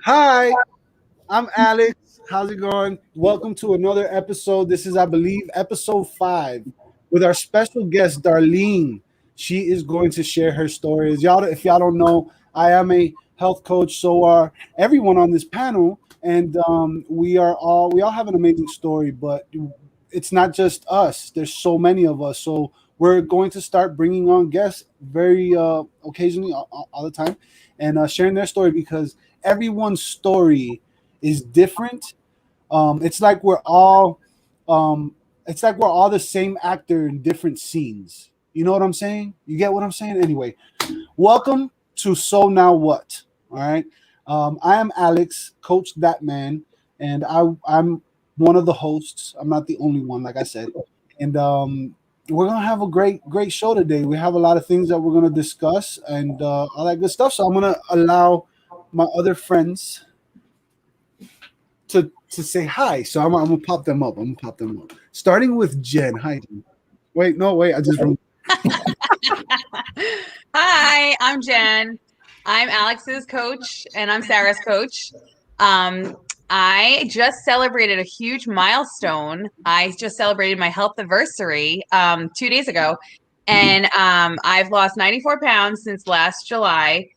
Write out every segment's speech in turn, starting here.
Hi, I'm Alex. How's it going? Welcome to another episode. This is, I believe, episode 5 with our special guest, Darlene. She is going to share her stories. Y'all, if y'all don't know, I am a health coach. So are everyone on this panel, and we all have an amazing story. But it's not just us. There's so many of us. So we're going to start bringing on guests very occasionally, all the time, and sharing their story because everyone's story is different. It's like we're all the same actor in different scenes. You know what I'm saying? You get what I'm saying? Anyway, welcome to So Now What. All right. I am Alex, Coach That Man, and I'm one of the hosts. I'm not the only one, like I said. And we're gonna have a great show today. We have a lot of things that we're gonna discuss and all that good stuff. So I'm gonna allow my other friends to say hi. So I'm gonna pop them up. Starting with Jen. Hi, Jen. Wait, no, wait. I just Hi, I'm Jen. I'm Alex's coach and I'm Sarah's coach. I just celebrated a huge milestone. I just celebrated my health anniversary 2 days ago, and I've lost 94 pounds since last July.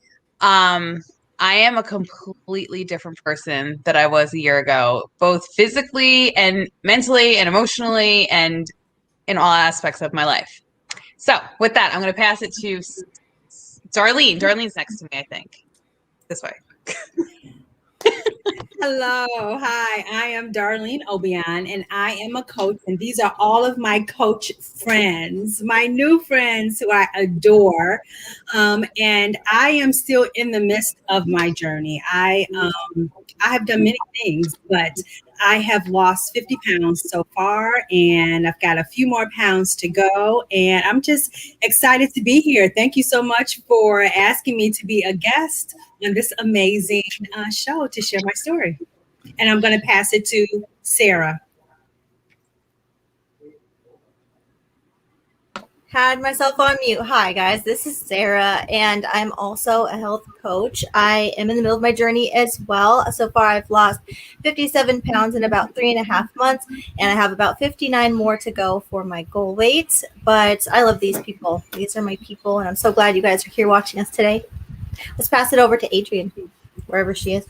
I am a completely different person that I was a year ago, both physically and mentally and emotionally and in all aspects of my life. So with that, I'm going to pass it to Darlene. Darlene's next to me, I think. This way. Hello. Hi, I am Darlene Obiyan, and I am a coach. And these are all of my coach friends, my new friends who I adore. And I am still in the midst of my journey. I have done many things, but I have lost 50 pounds so far, and I've got a few more pounds to go. And I'm just excited to be here. Thank you so much for asking me to be a guest on this amazing show to share my story. And I'm going to pass it to Sarah. Had myself on mute. Hi, guys. This is Sarah, and I'm also a health coach. I am in the middle of my journey as well. So far, I've lost 57 pounds in about 3.5 months, and I have about 59 more to go for my goal weight. But I love these people. These are my people, and I'm so glad you guys are here watching us today. Let's pass it over to Adrienne, wherever she is.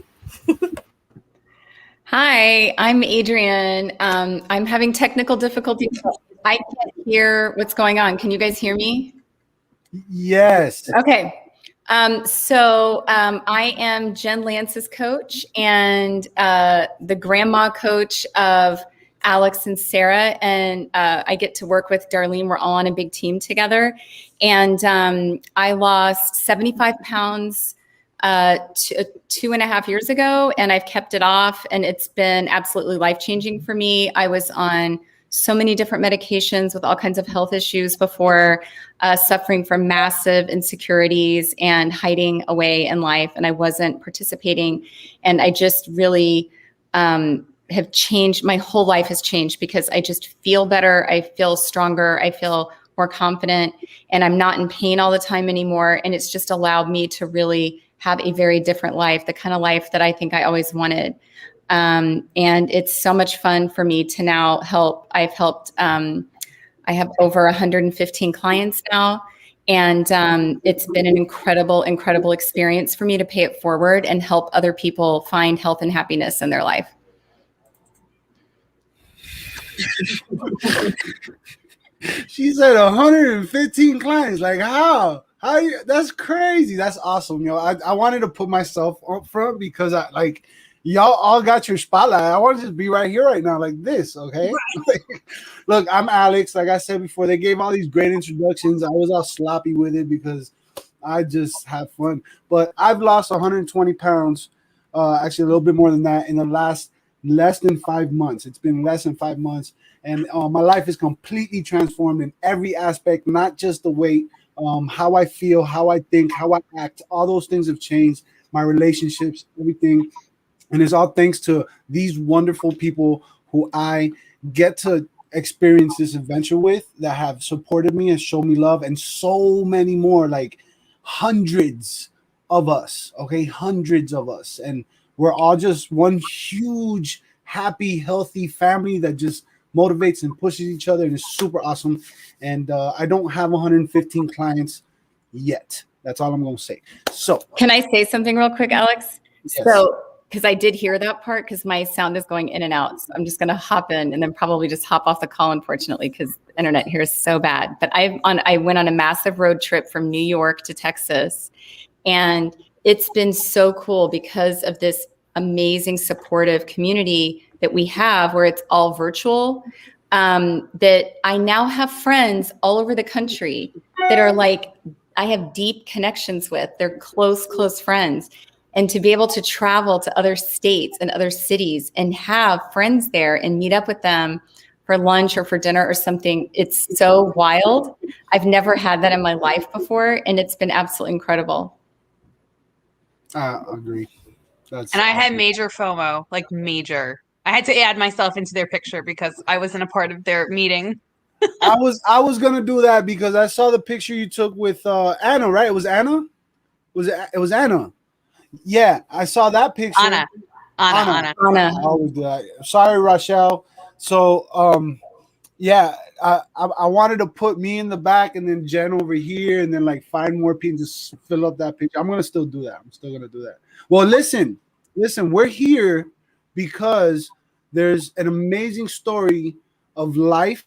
Hi, I'm Adrienne. I'm having technical difficulties. I can't hear what's going on. Can you guys hear me? Yes. Okay. So I am Jen Lantz's coach and the grandma coach of Alex and Sarah. And I get to work with Darlene. We're all on a big team together. And I lost 75 pounds 2.5 years ago, and I've kept it off, and it's been absolutely life-changing for me. I was on so many different medications with all kinds of health issues before, suffering from massive insecurities and hiding away in life, and I wasn't participating. And I just really have changed. My whole life has changed because I just feel better. I feel stronger. I feel more confident, and I'm not in pain all the time anymore. And it's just allowed me to really have a very different life, the kind of life that I think I always wanted. And it's so much fun for me to now help. I have over 115 clients now. And it's been an incredible experience for me to pay it forward and help other people find health and happiness in their life. She said 115 clients. Like how? That's crazy. That's awesome. I wanted to put myself up front because y'all all got your spotlight. I want to just be right here right now like this, okay? Right. Look, I'm Alex. Like I said before, they gave all these great introductions. I was all sloppy with it because I just have fun. But I've lost 120 pounds, actually a little bit more than that in the last less than 5 months. It's been less than 5 months. And my life is completely transformed in every aspect, not just the weight, how I feel, how I think, how I act. All those things have changed. My relationships, everything. And it's all thanks to these wonderful people who I get to experience this adventure with, that have supported me and shown me love, and so many more, like hundreds of us, okay? Hundreds of us. And we're all just one huge, happy, healthy family that just motivates and pushes each other, and it's super awesome. And I don't have 115 clients yet. That's all I'm going to say. So, can I say something real quick, Alex? yes. So, because I did hear that part, because my sound is going in and out. So I'm just going to hop in and then probably just hop off the call, unfortunately, because the internet here is so bad. But I went on a massive road trip from New York to Texas, and it's been so cool because of this amazing supportive community that we have, where it's all virtual. That I now have friends all over the country that are like, I have deep connections with. They're close friends. And to be able to travel to other states and other cities and have friends there and meet up with them for lunch or for dinner or something, it's so wild. I've never had that in my life before, and it's been absolutely incredible. I agree. And I had major FOMO, like major. I had to add myself into their picture because I wasn't a part of their meeting. I was gonna do that because I saw the picture you took with Anna, right? It was Anna. It was Anna. Yeah, I saw that picture. Anna. I always do that. Sorry, Rochelle. So, yeah, I wanted to put me in the back and then Jen over here, and then like find more people, just fill up that picture. I'm gonna still do that. I'm still gonna do that. Well, listen, we're here because there's an amazing story of life,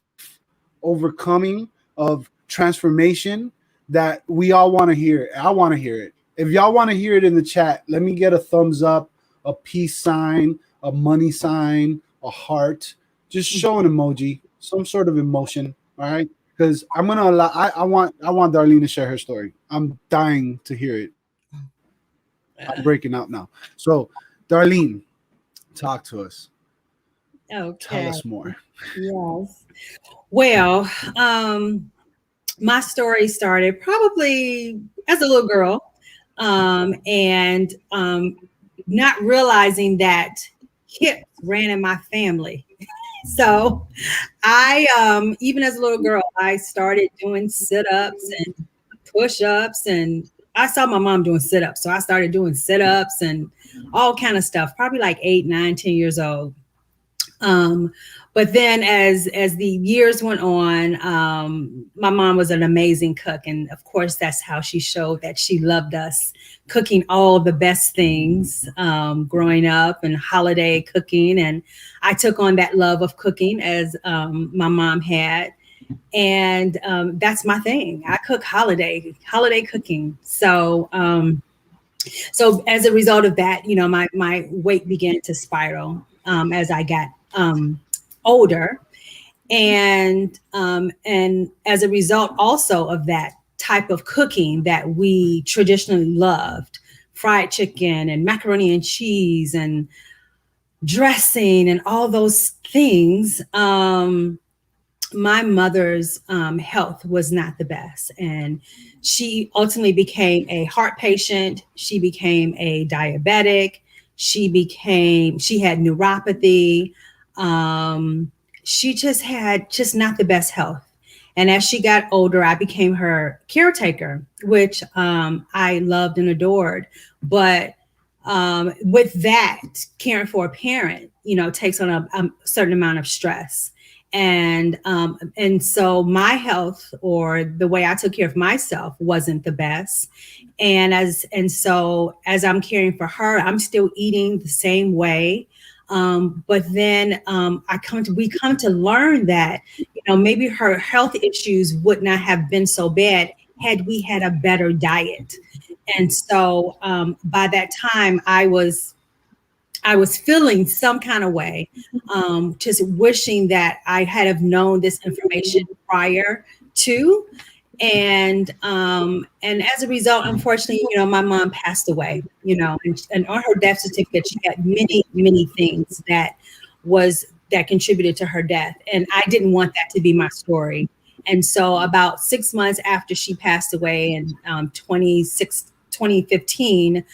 overcoming, of transformation that we all want to hear. I want to hear it. If y'all want to hear it in the chat, let me get a thumbs up, a peace sign, a money sign, a heart. Just show an emoji, some sort of emotion, all right? Because I'm gonna allow. I want Darlene to share her story. I'm dying to hear it. I'm breaking out now. So, Darlene, talk to us. Okay. Tell us more. Yes. Well, my story started probably as a little girl. And not realizing that hips ran in my family. So I, even as a little girl, I started doing sit-ups and push-ups, and I saw my mom doing sit-ups. So I started doing sit-ups and all kind of stuff, probably like 8, 9, 10 years old. But then as the years went on, my mom was an amazing cook. And of course, that's how she showed that she loved us, cooking all the best things growing up, and holiday cooking. And I took on that love of cooking as my mom had. And that's my thing. I cook holiday cooking. So as a result of that, you know, my weight began to spiral as I got older, and as a result also of that type of cooking that we traditionally loved, fried chicken and macaroni and cheese and dressing and all those things, my mother's health was not the best, and she ultimately became a heart patient. She became a diabetic. She had neuropathy. She just had not the best health. And as she got older, I became her caretaker, which I loved and adored. But with that, caring for a parent, you know, takes on a certain amount of stress. And so my health, or the way I took care of myself, wasn't the best. And so as I'm caring for her, I'm still eating the same way. But then we come to learn that, you know, maybe her health issues would not have been so bad had we had a better diet. And so by that time, I was feeling some kind of way, just wishing that I had have known this information prior to. And as a result, unfortunately, you know, my mom passed away, you know, and on her death certificate, she had many, many things that contributed to her death. And I didn't want that to be my story. And so about 6 months after she passed away in 2015,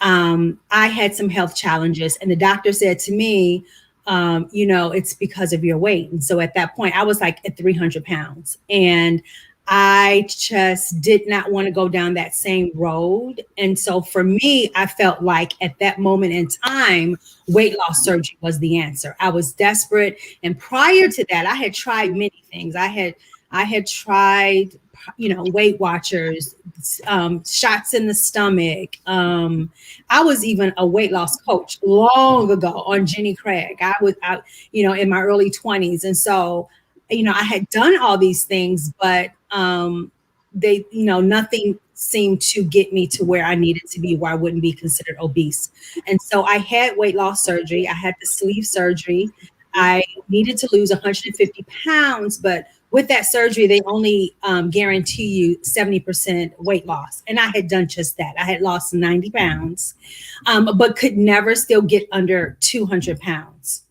I had some health challenges, and the doctor said to me, you know, it's because of your weight. And so at that point, I was like at 300 pounds, and I just did not want to go down that same road. And so for me, I felt like at that moment in time, weight loss surgery was the answer. I was desperate. And prior to that, I had tried many things. I had tried, Weight Watchers, shots in the stomach. I was even a weight loss coach long ago on Jenny Craig. I was out, in my early 20s. And so, I had done all these things, but they, nothing seemed to get me to where I needed to be, where I wouldn't be considered obese. And so I had weight loss surgery. I had the sleeve surgery. I needed to lose 150 pounds, but with that surgery, they only guarantee you 70% weight loss. And I had done just that. I had lost 90 pounds, but could never still get under 200 pounds.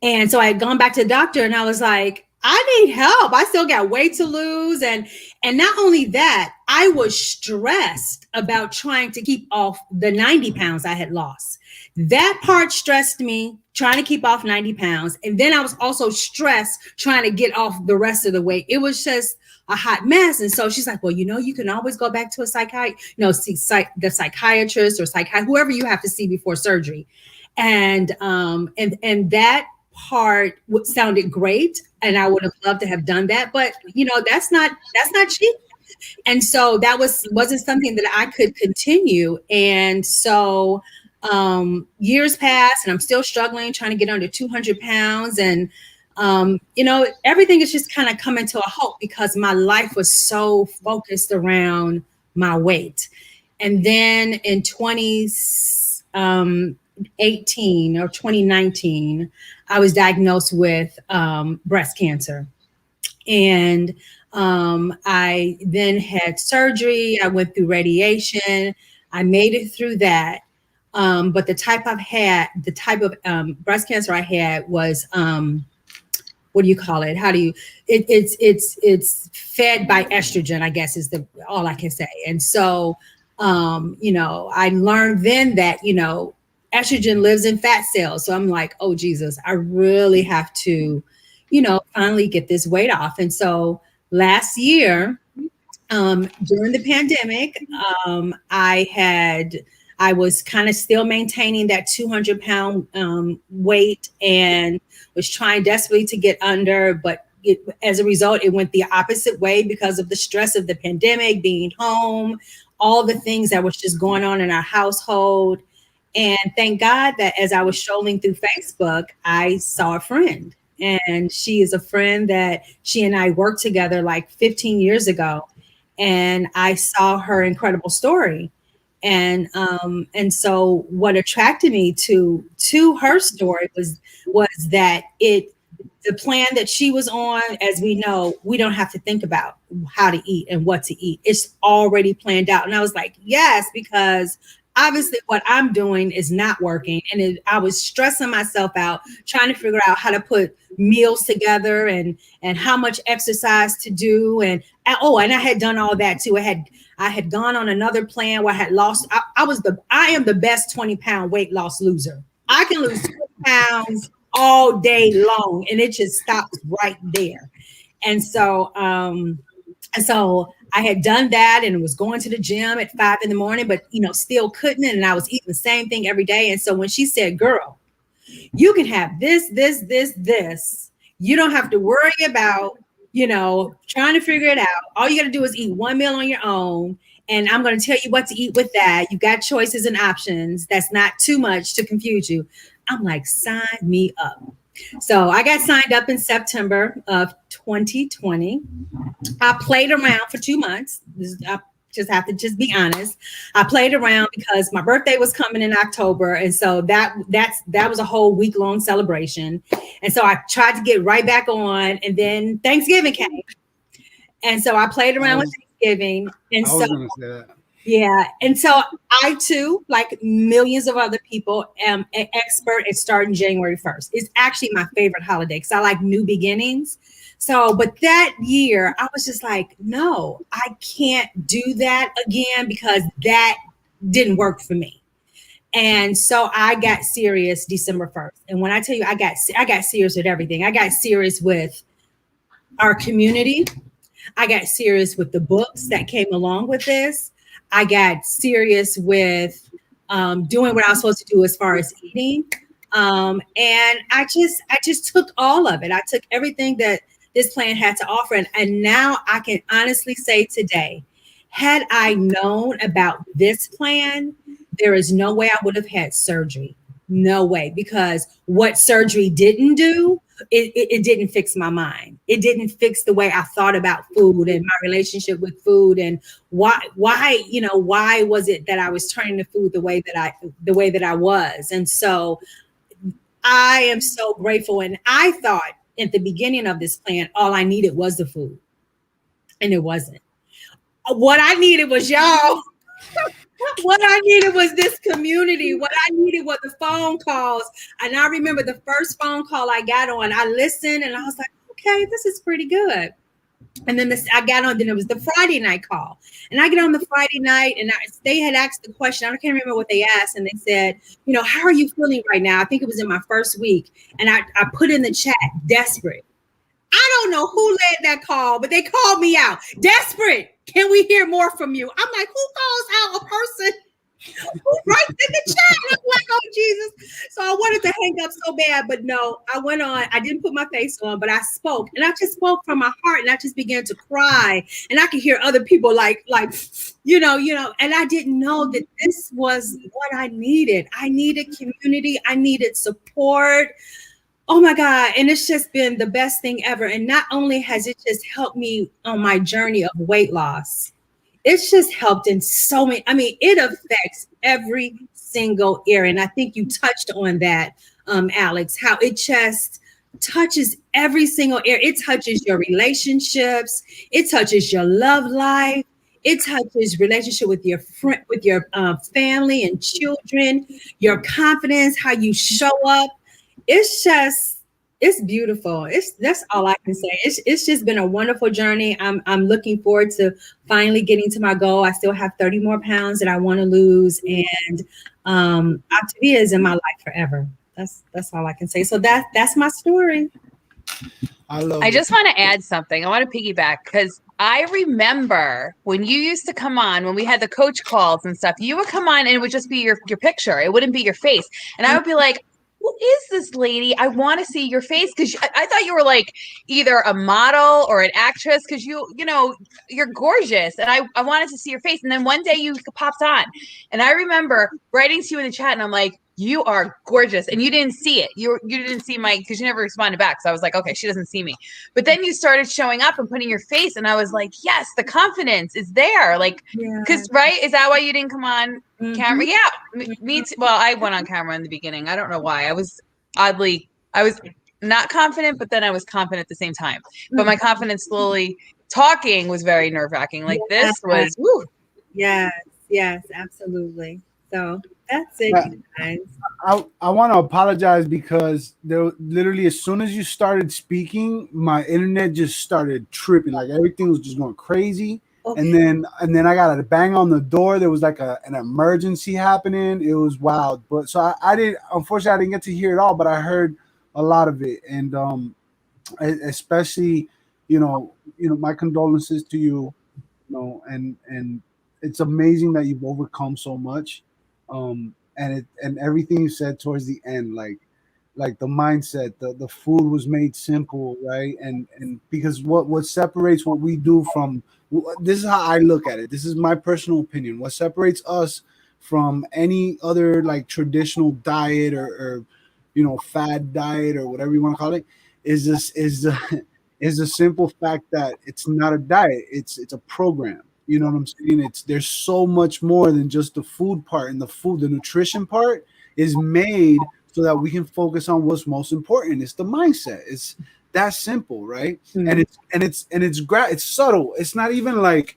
And so I had gone back to the doctor and I was like, I need help. I still got weight to lose. And not only that, I was stressed about trying to keep off the 90 pounds I had lost. That part stressed me, trying to keep off 90 pounds. And then I was also stressed trying to get off the rest of the weight. It was just a hot mess. And so she's like, well, you can always go back to a psychiatrist, see the psychiatrist or whoever you have to see before surgery. And that part sounded great, and I would have loved to have done that, but that's not cheap. And so that wasn't something that I could continue. And so years passed, and I'm still struggling, trying to get under 200 pounds. And everything is just kind of coming to a halt because my life was so focused around my weight. And then in 2018 or 2019, I was diagnosed with breast cancer. And I then had surgery. I went through radiation. I made it through that. But the type of breast cancer I had was, what do you call it? It's fed by estrogen, I guess is all I can say. And so, I learned then that, estrogen lives in fat cells. So I'm like, oh, Jesus, I really have to, finally get this weight off. And so last year, during the pandemic, I was kind of still maintaining that 200 pound weight and was trying desperately to get under, but as a result, it went the opposite way because of the stress of the pandemic, being home, all the things that was just going on in our household. And thank God that as I was strolling through Facebook, I saw a friend, and she is a friend that she and I worked together like 15 years ago. And I saw her incredible story. And so what attracted me to her story was that the plan that she was on, as we know, we don't have to think about how to eat and what to eat. It's already planned out. And I was like, yes, because obviously what I'm doing is not working. And I was stressing myself out, trying to figure out how to put meals together and how much exercise to do. And I had done all that too. I had gone on another plan where I had lost. I am the best 20-pound weight loss loser. I can lose 20 pounds all day long, and it just stops right there. And so I had done that and was going to the gym at 5 a.m, but still couldn't. And I was eating the same thing every day. And so when she said, girl, you can have this, you don't have to worry about, trying to figure it out. All you got to do is eat one meal on your own. And I'm going to tell you what to eat with that. You got choices and options. That's not too much to confuse you. I'm like, sign me up. So I got signed up in September of 2020. I played around for 2 months. I just have to be honest. I played around because my birthday was coming in October. And so that was a whole week-long celebration. And so I tried to get right back on. And then Thanksgiving came. And so I played around with Thanksgiving. And I was going to say that. Yeah. And so I too, like millions of other people, am an expert at starting January 1st. It's actually my favorite holiday because I like new beginnings. So, but that year I was just like, no, I can't do that again because that didn't work for me. And so I got serious December 1st. And when I tell you, I got serious with everything. I got serious with our community. I got serious with the books that came along with this. I got serious with doing what I was supposed to do as far as eating. And I just took all of it. I took everything that this plan had to offer. And now I can honestly say today, had I known about this plan, there is no way I would have had surgery. No way, because what surgery didn't do, it didn't fix my mind. It didn't fix the way I thought about food and my relationship with food, and why was it that I was turning to food the way that I was. And so I am so grateful. And I thought at the beginning of this plan, all I needed was the food, and it wasn't. What I needed was y'all. What I needed was this community. What I needed was the phone calls. And I remember the first phone call I got on, I listened and I was like, okay, this is pretty good. And then I got on, then it was the Friday night call. And I get on the Friday night and they had asked the question. I can't remember what they asked. And they said, how are you feeling right now? I think it was in my first week. And I put in the chat, desperate. I don't know who led that call, but they called me out. Desperate. Can we hear more from you? I'm like, who calls out a person who writes in the chat? I'm like, oh, Jesus. So I wanted to hang up so bad, but no, I went on. I didn't put my face on, but I spoke. And I just spoke from my heart, and I just began to cry. And I could hear other people like, and I didn't know that this was what I needed. I needed community. I needed support. Oh my God. And it's just been the best thing ever. And not only has it just helped me on my journey of weight loss, it's just helped in so many, it affects every single area. And I think you touched on that, Alex, how it just touches every single area. It touches your relationships. It touches your love life. It touches relationship with your friend, with your family and children, your confidence, how you show up. It's beautiful. That's all I can say. It's just been a wonderful journey. I'm looking forward to finally getting to my goal. I still have 30 more pounds that I want to lose, and Optavia is in my life forever. That's all I can say. So that's my story. I just want to add something. I want to piggyback because I remember when you used to come on, when we had the coach calls and stuff, you would come on and it would just be your picture. It wouldn't be your face. And I would be like, who is this lady? I want to see your face, because I thought you were like either a model or an actress, because you're gorgeous, and I wanted to see your face. And then one day you popped on, and I remember writing to you in the chat, and I'm like, you are gorgeous, and you didn't see it. You didn't see because you never responded back. So I was like, okay, she doesn't see me. But then you started showing up and putting your face, and I was like, yes, the confidence is there. Like, because right, is that why you didn't come on camera? Yeah, me too. Well, I went on camera in the beginning. I don't know why. I was not confident, but then I was confident at the same time. But my confidence slowly talking was very nerve-wracking. Like this was, woo. Yes, absolutely. So that's it, guys. I want to apologize because there literally, as soon as you started speaking, my internet just started tripping. Like everything was just going crazy. Okay. And then I got a bang on the door. There was like an emergency happening. It was wild. But so unfortunately, I didn't get to hear it all, but I heard a lot of it. And especially, my condolences to you, and it's amazing that you've overcome so much. And everything you said towards the end, like the mindset, the food was made simple, right? And because what separates what we do from, this is how I look at it. This is my personal opinion. What separates us from any other like traditional diet or fad diet or whatever you want to call it is the simple fact that it's not a diet. It's a program. You know what I'm saying? There's so much more than just the food part, and the nutrition part is made so that we can focus on what's most important. It's the mindset. It's that simple, right? Mm-hmm. And it's subtle. It's not even like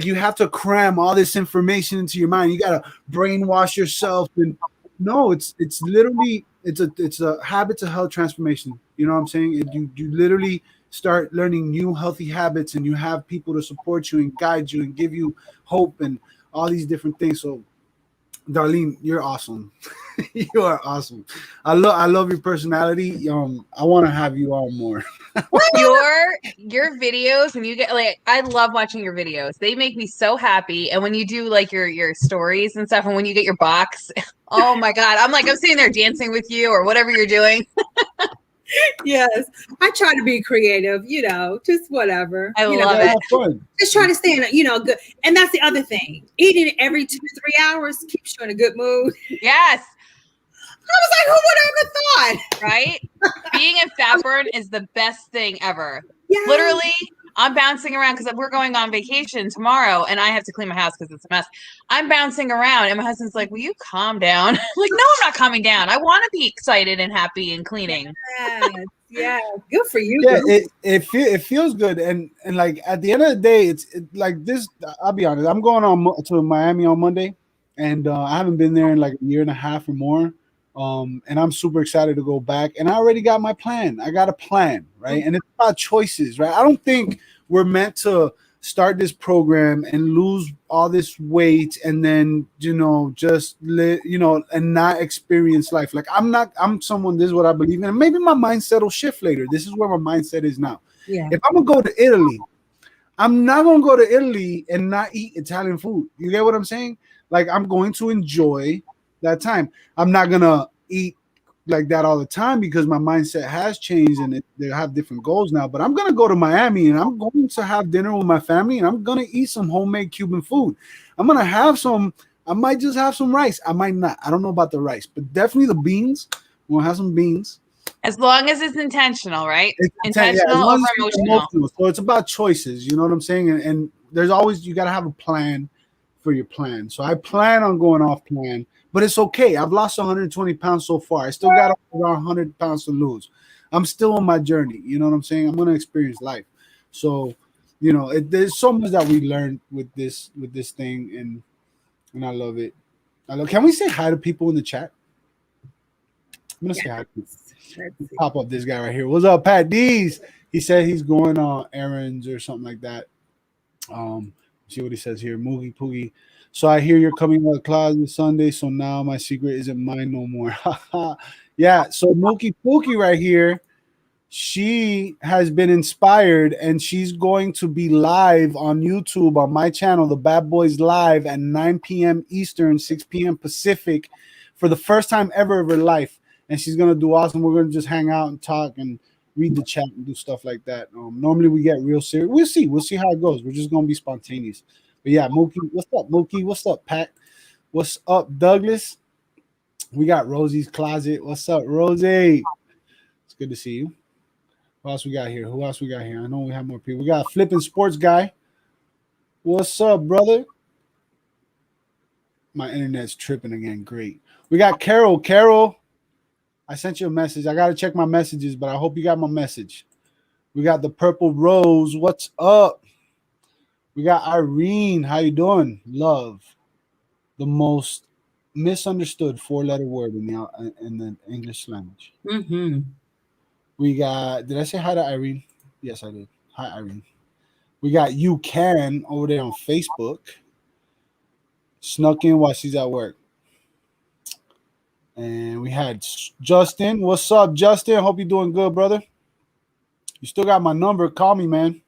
you have to cram all this information into your mind. You got to brainwash yourself. And no, it's literally it's a habit to health transformation. You know what I'm saying? You literally start learning new healthy habits, and you have people to support you and guide you and give you hope and all these different things. So Darlene, you're awesome. You are awesome. I love your personality. I want to have you on more. Your videos, when you get like, I love watching your videos. They make me so happy. And when you do like your stories and stuff, and when you get your box, oh my God, I'm sitting there dancing with you or whatever you're doing. Yes, I try to be creative, just whatever. I You know, love Yeah, it. have fun. just try to stay in good. And that's the other thing. Eating every 2-3 hours keeps you in a good mood. Yes, I was like, who would have ever thought? right? Being in fat burn is the best thing ever. Yeah. Literally, I'm bouncing around because we're going on vacation tomorrow and I have to clean my house because it's a mess. I'm bouncing around and my husband's like, will you calm down? I'm like, no, I'm not calming down. I want to be excited and happy and cleaning. Yeah. Good for you. Yeah, girl. it feels good, and like at the end of the day, it's like this. I'll be honest. I'm going to Miami on Monday, and I haven't been there in like a year and a half or more. And I'm super excited to go back. And I already got my plan. I got a plan, right? And it's about choices, right? I don't think we're meant to start this program and lose all this weight and then just and not experience life. Like I'm someone, this is what I believe in, and maybe my mindset will shift later. This is where my mindset is now. Yeah. If I'm gonna go to Italy, I'm not gonna go to Italy and not eat Italian food. You get what I'm saying? Like, I'm going to enjoy that time. I'm not gonna eat like that all the time because my mindset has changed and they have different goals now. But I'm gonna go to Miami and I'm going to have dinner with my family and I'm gonna eat some homemade Cuban food. I'm gonna have some. I might just have some rice. I might not. I don't know about the rice, but definitely the beans. We'll have some beans. As long as it's intentional, right? It's Intentional as long over as it's emotional. So it's about choices. You know what I'm saying? And there's always, you got to have a plan for your plan. So I plan on going off plan, but it's okay. I've lost 120 pounds so far. I still got around 100 pounds to lose. I'm still on my journey. You know what I'm saying? I'm going to experience life. So, there's so much that we learned with this thing, and I love it. Can we say hi to people in the chat? I'm gonna say hi to people. Pop up this guy right here. What's up, Pat D's? He said he's going on errands or something like that. See what he says here. Moogie Poogie. So I hear you're coming out of the closet Sunday, so now my secret isn't mine no more. Yeah, so Mookie Pookie right here, she has been inspired and she's going to be live on YouTube on my channel, The Bad Boys Live, at 9 p.m. Eastern, 6 p.m. Pacific, for the first time ever of her life. And she's going to do awesome. We're going to just hang out and talk and read the chat and do stuff like that. Normally we get real serious. We'll see how it goes. We're just going to be spontaneous. But yeah, Mookie, what's up, Mookie? What's up, Pat? What's up, Douglas? We got Rosie's Closet. What's up, Rosie? It's good to see you. Who else we got here? I know we have more people. We got Flipping Sports Guy. What's up, brother? My internet's tripping again. Great. We got Carol. Carol, I sent you a message. I got to check my messages, but I hope you got my message. We got the Purple Rose. What's up? We got Irene. How you doing? Love. The most misunderstood four-letter word in the English language. Mm-hmm. We got, did I say hi to Irene? Yes, I did. Hi, Irene. We got You Can over there on Facebook. Snuck in while she's at work. And we had Justin. What's up, Justin? Hope you're doing good, brother. You still got my number. Call me, man.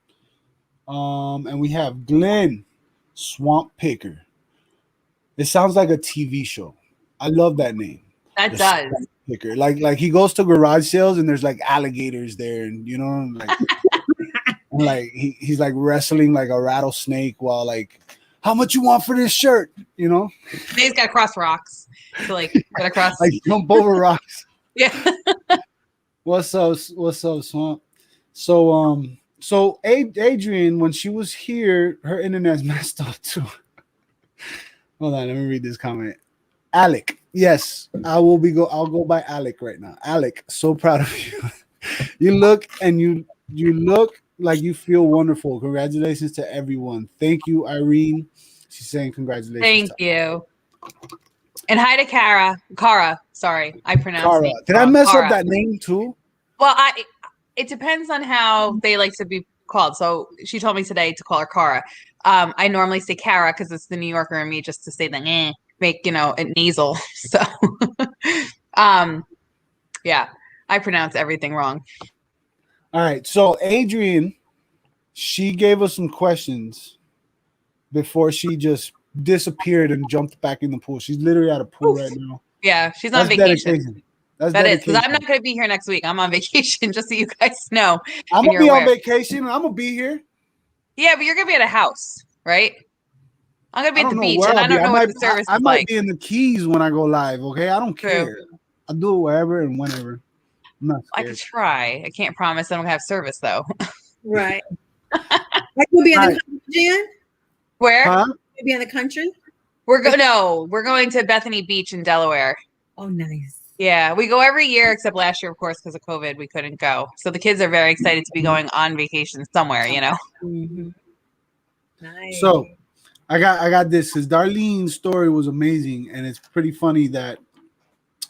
And we have Glenn, Swamp Picker. It sounds like a TV show. I love that name. That does. Swamp Picker. Like he goes to garage sales and there's like alligators there, and like, and like he's like wrestling like a rattlesnake while like, how much you want for this shirt? He's got to cross rocks to like get across. Like jump over rocks. Yeah. What's up, Swamp? So Adrienne, when she was here, her internet's messed up too. Hold on, let me read this comment. Alec, yes, I'll go by Alec right now. Alec, so proud of you. You look like you feel wonderful. Congratulations to everyone. Thank you, Irene. She's saying congratulations. Thank you. And hi to Cara. Sorry, I pronounced Cara. it. Did I mess Cara. up that name too? Well, it depends on how they like to be called. So she told me today to call her Cara. I normally say Cara because it's the New Yorker in me just to say the eh. make, it nasal. So, yeah, I pronounce everything wrong. All right. So Adrienne, she gave us some questions before she just disappeared and jumped back in the pool. She's literally at a pool right now. Yeah, she's on That's vacation. dedication. That's That is, dedication. because I'm not going to be here next week. I'm on vacation, just so you guys know. I'm and gonna you're be on aware. vacation. I'm gonna be here. Yeah, but you're going to be at a house, right? I'm going to be I at don't the know beach, where and I'll I be. don't know what the service I is might like. be in the Keys when I go live. Okay, I don't True. care. I'll do it wherever and whenever. I'm not I scared. could try. I can't promise I'm going to have service, though. Right. Like you'll be in the country, Jen? Where? Huh? You'll be in the country? We're going to Bethany Beach in Delaware. Oh, nice. Yeah, we go every year except last year, of course, because of COVID, we couldn't go. So the kids are very excited to be going on vacation somewhere, Mm-hmm. Nice. So I got this because Darlene's story was amazing, and it's pretty funny that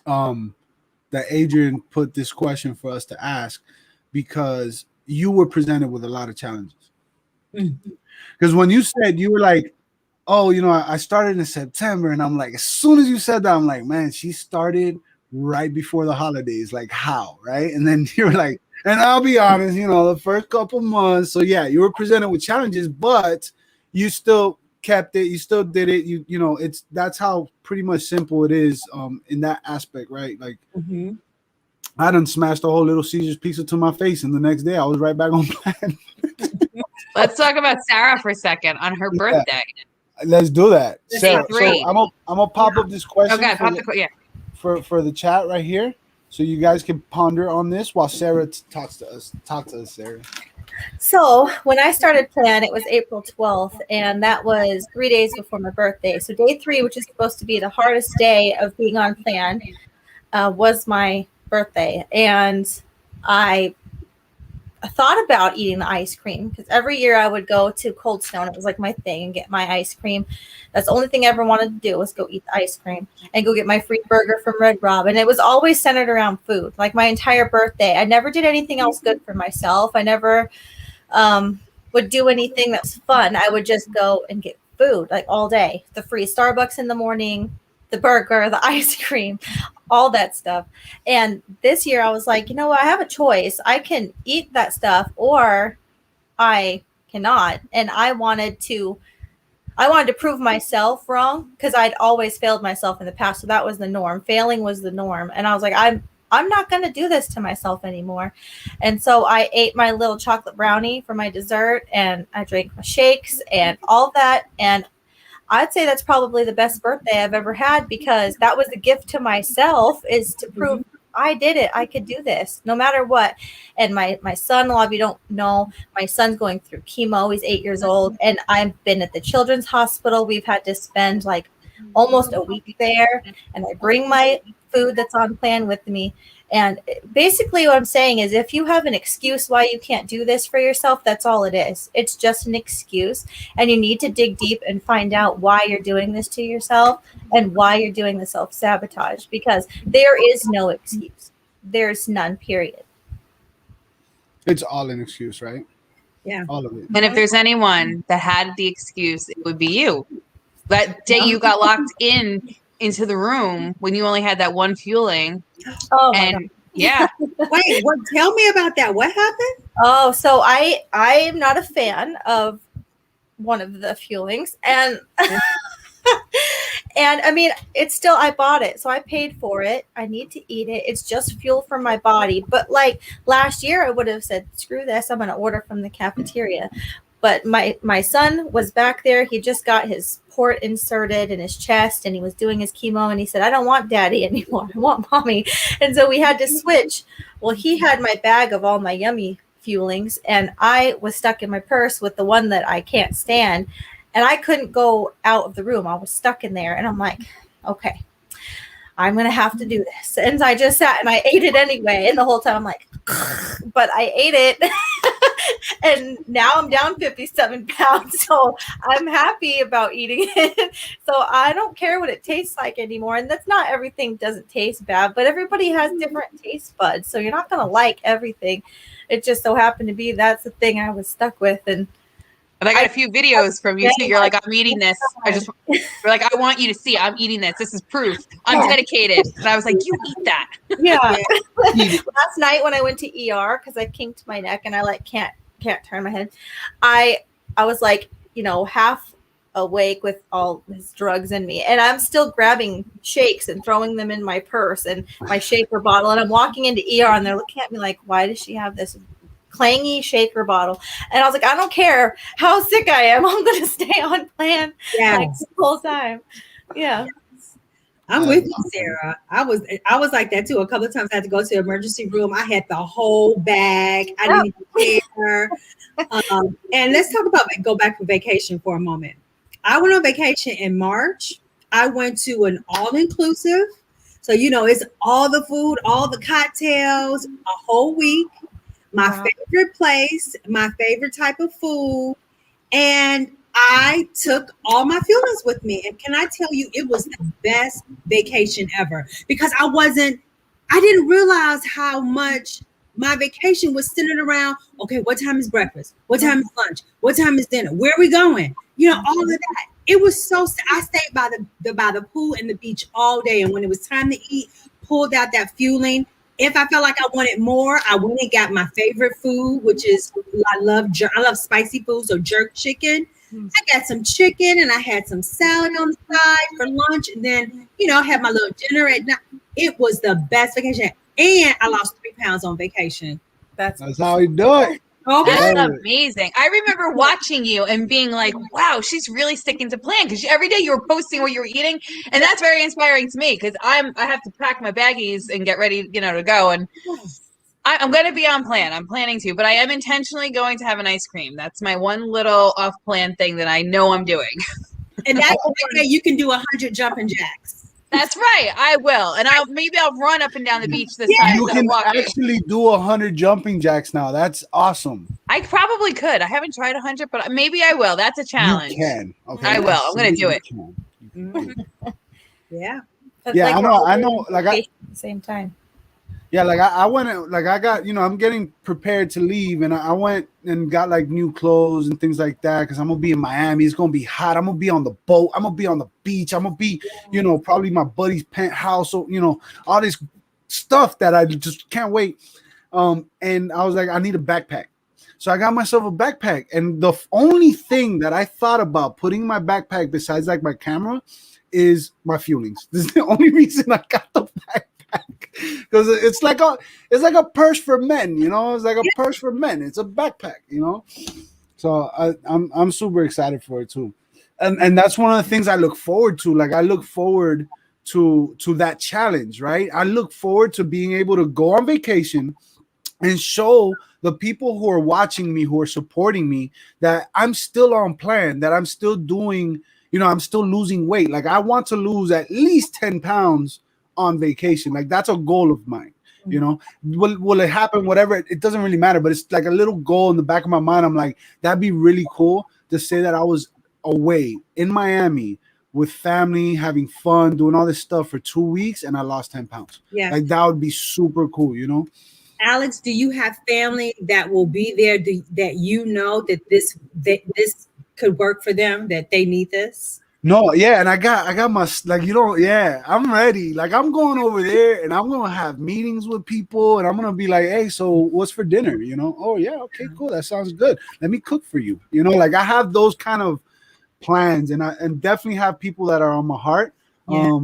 that Adrienne put this question for us to ask because you were presented with a lot of challenges. Because when you said, you were like, oh, I started in September, and I'm like, as soon as you said that, I'm like, man, she started right before the holidays. Like, how? Right? And then you were like, and I'll be honest, the first couple months. So yeah, you were presented with challenges, but you still kept it. You still did it. That's how pretty much simple it is in that aspect, right? Like, I done smashed a whole Little Caesars pizza to my face, and the next day I was right back on plan. Let's talk about Sarah for a second on her birthday. Let's do that. Sarah, so 3. I'm gonna pop up this question For the chat right here, so you guys can ponder on this while Sarah talks to us. Talk to us, Sarah. So when I started plan, it was April 12th, and that was 3 days before my birthday. So day 3, which is supposed to be the hardest day of being on plan, was my birthday. And I thought about eating the ice cream because every year I would go to Cold Stone. It was like my thing, and get my ice cream. That's the only thing I ever wanted to do was go eat the ice cream and go get my free burger from Red Robin. It was always centered around food. Like my entire birthday, I never did anything else good for myself. I never would do anything that's fun. I would just go and get food like all day. The free Starbucks in the morning, the burger, the ice cream, all that stuff. And this year I was like, you know what? I have a choice. I can eat that stuff or I cannot. And I wanted to prove myself wrong because I'd always failed myself in the past. So that was the norm. Failing was the norm. And I was like, I'm not going to do this to myself anymore. And so I ate my little chocolate brownie for my dessert, and I drank my shakes and all that. And I'd say that's probably the best birthday I've ever had because that was a gift to myself, is to prove I did it. I could do this no matter what. And my son, a lot of you don't know, my son's going through chemo. He's 8 years old. And I've been at the children's hospital. We've had to spend like almost a week there. And I bring my food that's on plan with me. And basically what I'm saying is if you have an excuse why you can't do this for yourself, that's all it is. It's just an excuse. And you need to dig deep and find out why you're doing this to yourself and why you're doing the self-sabotage, because there is no excuse. There's none, period. It's all an excuse, right? Yeah. All of it. And if there's anyone that had the excuse, it would be you. That day you got locked into the room when you only had that one fueling. Oh my and God. Yeah. Wait, what? Tell me about that. What happened? Oh, so I am not a fan of one of the fuelings, and and I mean, it's still, I bought it, so I paid for it. I need to eat it. It's just fuel for my body. But like last year, I would have said, screw this, I'm going to order from the cafeteria. But my son was back there. He just got his port inserted in his chest, and he was doing his chemo. And he said, I don't want daddy anymore. I want mommy. And so we had to switch. Well, he had my bag of all my yummy fuelings, and I was stuck in my purse with the one that I can't stand. And I couldn't go out of the room. I was stuck in there. And I'm like, okay, I'm going to have to do this. And I just sat and I ate it anyway. And the whole time I'm like, but I ate it. And now I'm down 57 pounds. So I'm happy about eating it. So I don't care what it tastes like anymore. And that's not, everything doesn't taste bad, but everybody has different taste buds. So you're not going to like everything. It just so happened to be that's the thing I was stuck with. And And I got a few videos from you too. You're like, I'm eating this. You're like, I want you to see I'm eating this. This is proof. I'm dedicated. And I was like, you eat that. Yeah. Last night when I went to ER because I kinked my neck and I can't turn my head, I was like, half awake with all his drugs in me, and I'm still grabbing shakes and throwing them in my purse and my shaker bottle, and I'm walking into ER and they're looking at me like, why does she have this clangy shaker bottle? And I was like, I don't care how sick I am, I'm gonna stay on plan the whole time. Yeah. I'm with you, Sarah. I was like that too. A couple of times I had to go to the emergency room. I had the whole bag. I didn't even care. And let's go back to vacation for a moment. I went on vacation in March. I went to an all-inclusive. So, it's all the food, all the cocktails, a whole week. My favorite place, my favorite type of food. And I took all my feelings with me. And can I tell you, it was the best vacation ever, because I didn't realize how much my vacation was centered around, okay, what time is breakfast? What time is lunch? What time is dinner? Where are we going? All of that. It was I stayed by the pool and the beach all day. And when it was time to eat, pulled out that fueling. If I felt like I wanted more, I went and got my favorite food, which is, I love spicy food, so jerk chicken. I got some chicken and I had some salad on the side for lunch. And then, had my little dinner at night. It was the best vacation. And I lost 3 pounds on vacation. That's how you do it. Okay. That's amazing. I remember watching you and being like, wow, she's really sticking to plan, because every day you were posting what you were eating. And that's very inspiring to me, because I have to pack my baggies and get ready, to go. And I'm going to be on plan. I'm planning to, but I am intentionally going to have an ice cream. That's my one little off plan thing that I know I'm doing. And that's okay. You can do 100 jumping jacks. That's right. I will. And maybe I'll run up and down the beach this time. You can actually do 100 jumping jacks now. That's awesome. I probably could. I haven't tried 100, but maybe I will. That's a challenge. You can. Okay. I will. I'm going to do it. Yeah. Yeah, I know. Like at the same time. Yeah, like I went, like I got, I'm getting prepared to leave, and I went and got like new clothes and things like that, because I'm gonna be in Miami. It's gonna be hot. I'm gonna be on the boat. I'm gonna be on the beach. I'm gonna be, probably my buddy's penthouse. So, all this stuff that I just can't wait. And I was like, I need a backpack. So I got myself a backpack, and the only thing that I thought about putting in my backpack besides like my camera is my fuelings. This is the only reason I got the backpack. Because it's like a purse for men, It's like a purse for men. It's a backpack, So I'm super excited for it too, and that's one of the things I look forward to. Like I look forward to that challenge, right? I look forward to being able to go on vacation and show the people who are watching me, who are supporting me, that I'm still on plan, that I'm still doing, I'm still losing weight. Like I want to lose at least 10 pounds on vacation. Like that's a goal of mine. Will it happen? Whatever, it doesn't really matter, but it's like a little goal in the back of my mind. I'm like, that'd be really cool to say that I was away in Miami with family, having fun, doing all this stuff for 2 weeks, and I lost 10 pounds. Yeah, like that would be super cool. Alex, do you have family that will be there, that this could work for them, that they need this? No, yeah, and I got my, like, I'm ready. Like I'm going over there and I'm gonna have meetings with people, and I'm gonna be like, hey, so what's for dinner? Oh yeah, okay, cool, that sounds good. Let me cook for you. Like I have those kind of plans, and I definitely have people that are on my heart. Yeah.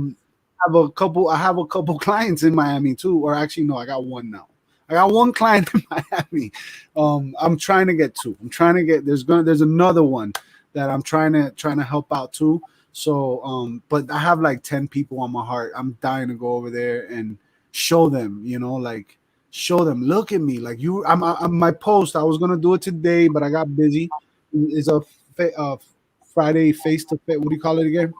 I have a couple clients in Miami too, or actually no, I got one now. I got one client in Miami. I'm trying to get two. There's another one that I'm trying to help out too. So, but I have like 10 people on my heart. I'm dying to go over there and show them, look at me. Like I'm my post, I was going to do it today, but I got busy. It's a Friday face-to-face. What do you call it again?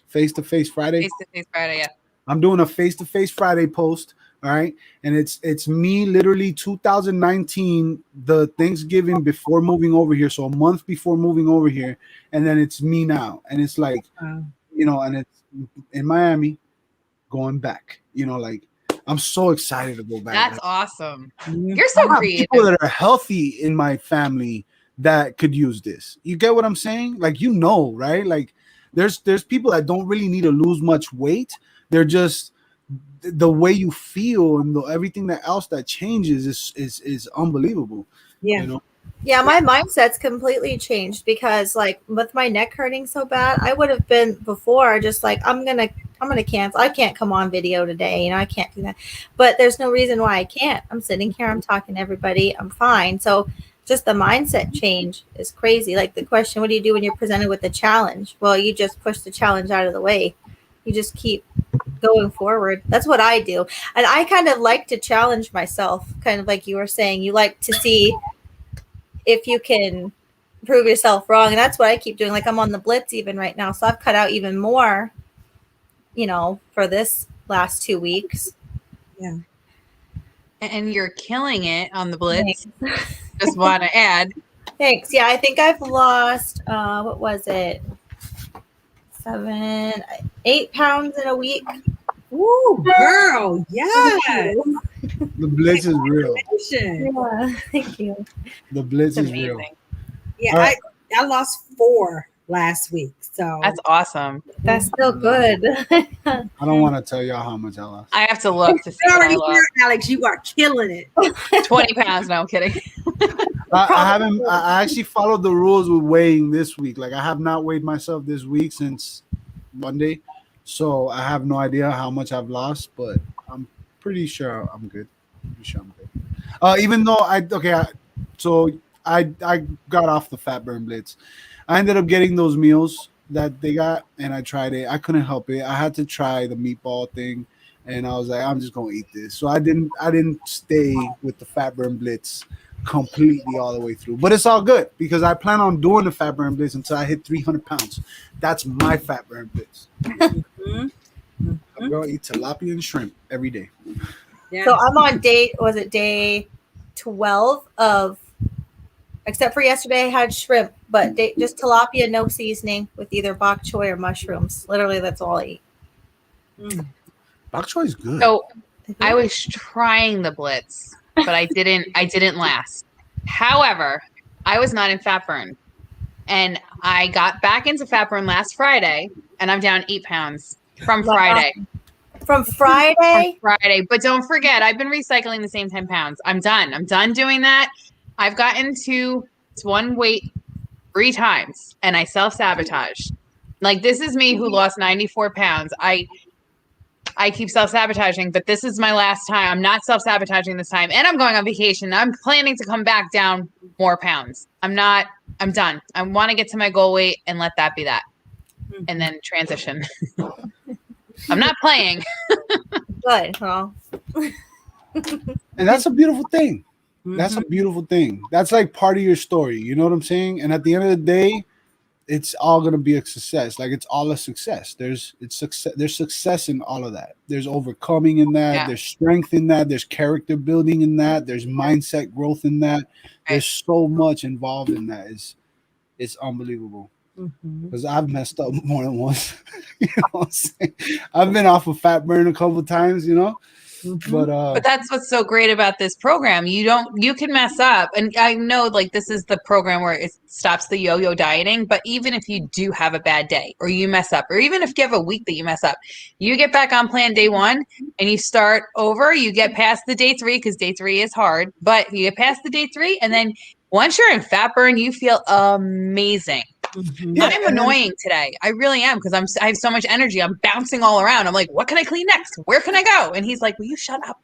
Face-to-face Friday? Face-to-face Friday, yeah. I'm doing a face-to-face Friday post. All right. And it's me literally 2019, the Thanksgiving before moving over here. So a month before moving over here. And then it's me now. And it's like, and it's in Miami going back, like I'm so excited to go back. That's awesome. You're so creative. People that are healthy in my family that could use this. You get what I'm saying? Like, right? Like there's people that don't really need to lose much weight. They're just the way you feel and everything that else that changes is unbelievable. Yeah. You know? Yeah, my mindset's completely changed because like with my neck hurting so bad, I would have been before just like I'm gonna cancel. I can't come on video today, I can't do that. But there's no reason why I can't. I'm sitting here, I'm talking to everybody, I'm fine. So just the mindset change is crazy. Like the question, what do you do when you're presented with a challenge? Well, you just push the challenge out of the way. You just keep going forward. That's what I do. And I kind of like to challenge myself, kind of like you were saying. You like to see if you can prove yourself wrong. And that's what I keep doing. Like I'm on the blitz even right now. So I've cut out even more, for this last 2 weeks. Yeah. And you're killing it on the blitz. Just want to add. Thanks. Yeah, I think I've lost, what was it? 8 pounds in a week. Ooh, girl. Yes. The blitz is real. Yeah, thank you. The blitz It's is real. amazing. Yeah, Right. I lost 4 last week. So That's awesome. That's still good. I don't want to tell y'all how much I lost. I have to look to see I what I already lost. heard, Alex, you are killing it. 20 pounds. No, I'm kidding. I haven't. I actually followed the rules with weighing this week. Like I have not weighed myself this week since Monday, so I have no idea how much I've lost. But I'm pretty sure I'm good. Even though I got off the fat burn blitz. I ended up getting those meals that they got, and I tried it. I couldn't help it. I had to try the meatball thing, and I was like, I'm just gonna eat this. So I didn't stay with the fat burn blitz completely all the way through. But it's all good because I plan on doing the fat burn blitz until I hit 300 pounds. That's my fat burn blitz. Mm-hmm. I'm gonna eat tilapia and shrimp every day. Yeah. So I'm on day 12 of, except for yesterday I had shrimp, but just tilapia, no seasoning with either bok choy or mushrooms. Literally, that's all I eat. Bok choy is good. So I was trying the blitz, but I didn't last. However, I was not in fat burn, and I got back into fat burn last Friday, and I'm down 8 pounds from Friday. From Friday? But don't forget, I've been recycling the same 10 pounds. I'm done doing that. I've gotten to one weight 3 times, and I self-sabotaged. Like, this is me who lost 94 pounds. I keep self-sabotaging, but this is my last time. I'm not self-sabotaging this time, and I'm going on vacation. I'm planning to come back down more pounds. I'm done. I want to get to my goal weight and let that be that, and then transition. I'm not playing. Good. Well. And that's a beautiful thing. That's a beautiful thing. That's like part of your story. You know what I'm saying? And at the end of the day, it's all gonna be a success. Like it's all a success. There's success in all of that. There's overcoming in that. Yeah. There's strength in that. There's character building in that. There's mindset growth in that. There's so much involved in that. It's unbelievable. Because I've messed up more than once. You know what I'm saying? I've been off of fat burn a couple of times, but that's what's so great about this program. You can mess up. And I know like this is the program where it stops the yo-yo dieting, but even if you do have a bad day or you mess up, or even if you have a week that you mess up, you get back on plan day 1 and you start over, you get past the day 3 because day 3 is hard, but you get past the day 3 and then once you're in fat burn, you feel amazing. Yeah, I'm annoying today. I really am because I have so much energy. I'm bouncing all around. I'm like, what can I clean next? Where can I go? And he's like, will you shut up?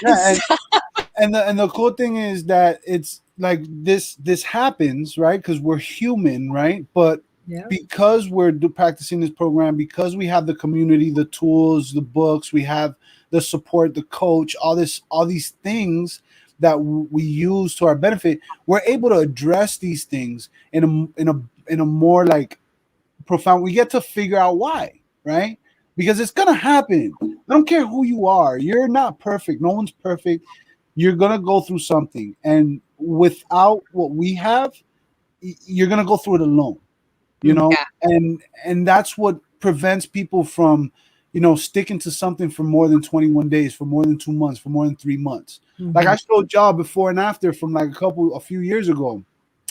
yeah, and the cool thing is that it's like this happens, right? Because we're human, right? But because we're practicing this program, because we have the community, the tools, the books, we have the support, the coach, all these things that we use to our benefit, we're able to address these things in a more like profound. We get to figure out why, right? Because it's gonna happen. I don't care who you are. You're not perfect. No one's perfect. You're gonna go through something, and without what we have, you're gonna go through it alone. And that's what prevents people from sticking to something for more than 21 days, for more than 2 months, for more than 3 months. Like I showed y'all before and after from like a few years ago.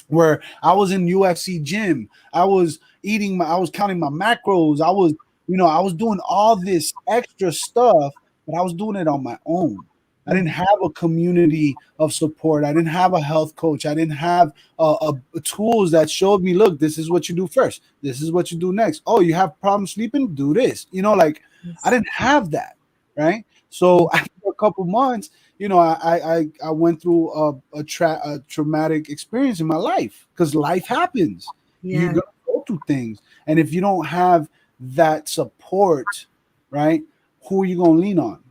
where I was in UFC gym. I was I was counting my macros. I was doing all this extra stuff, but I was doing it on my own. I didn't have a community of support. I didn't have a health coach. I didn't have tools that showed me, look, this is what you do first. This is what you do next. Oh, you have problems sleeping? Do this. Like I didn't have that, right? So after a couple months, I went through a traumatic experience in my life, because life happens. Yeah. You're gonna go through things, and if you don't have that support, right, who are you gonna lean on,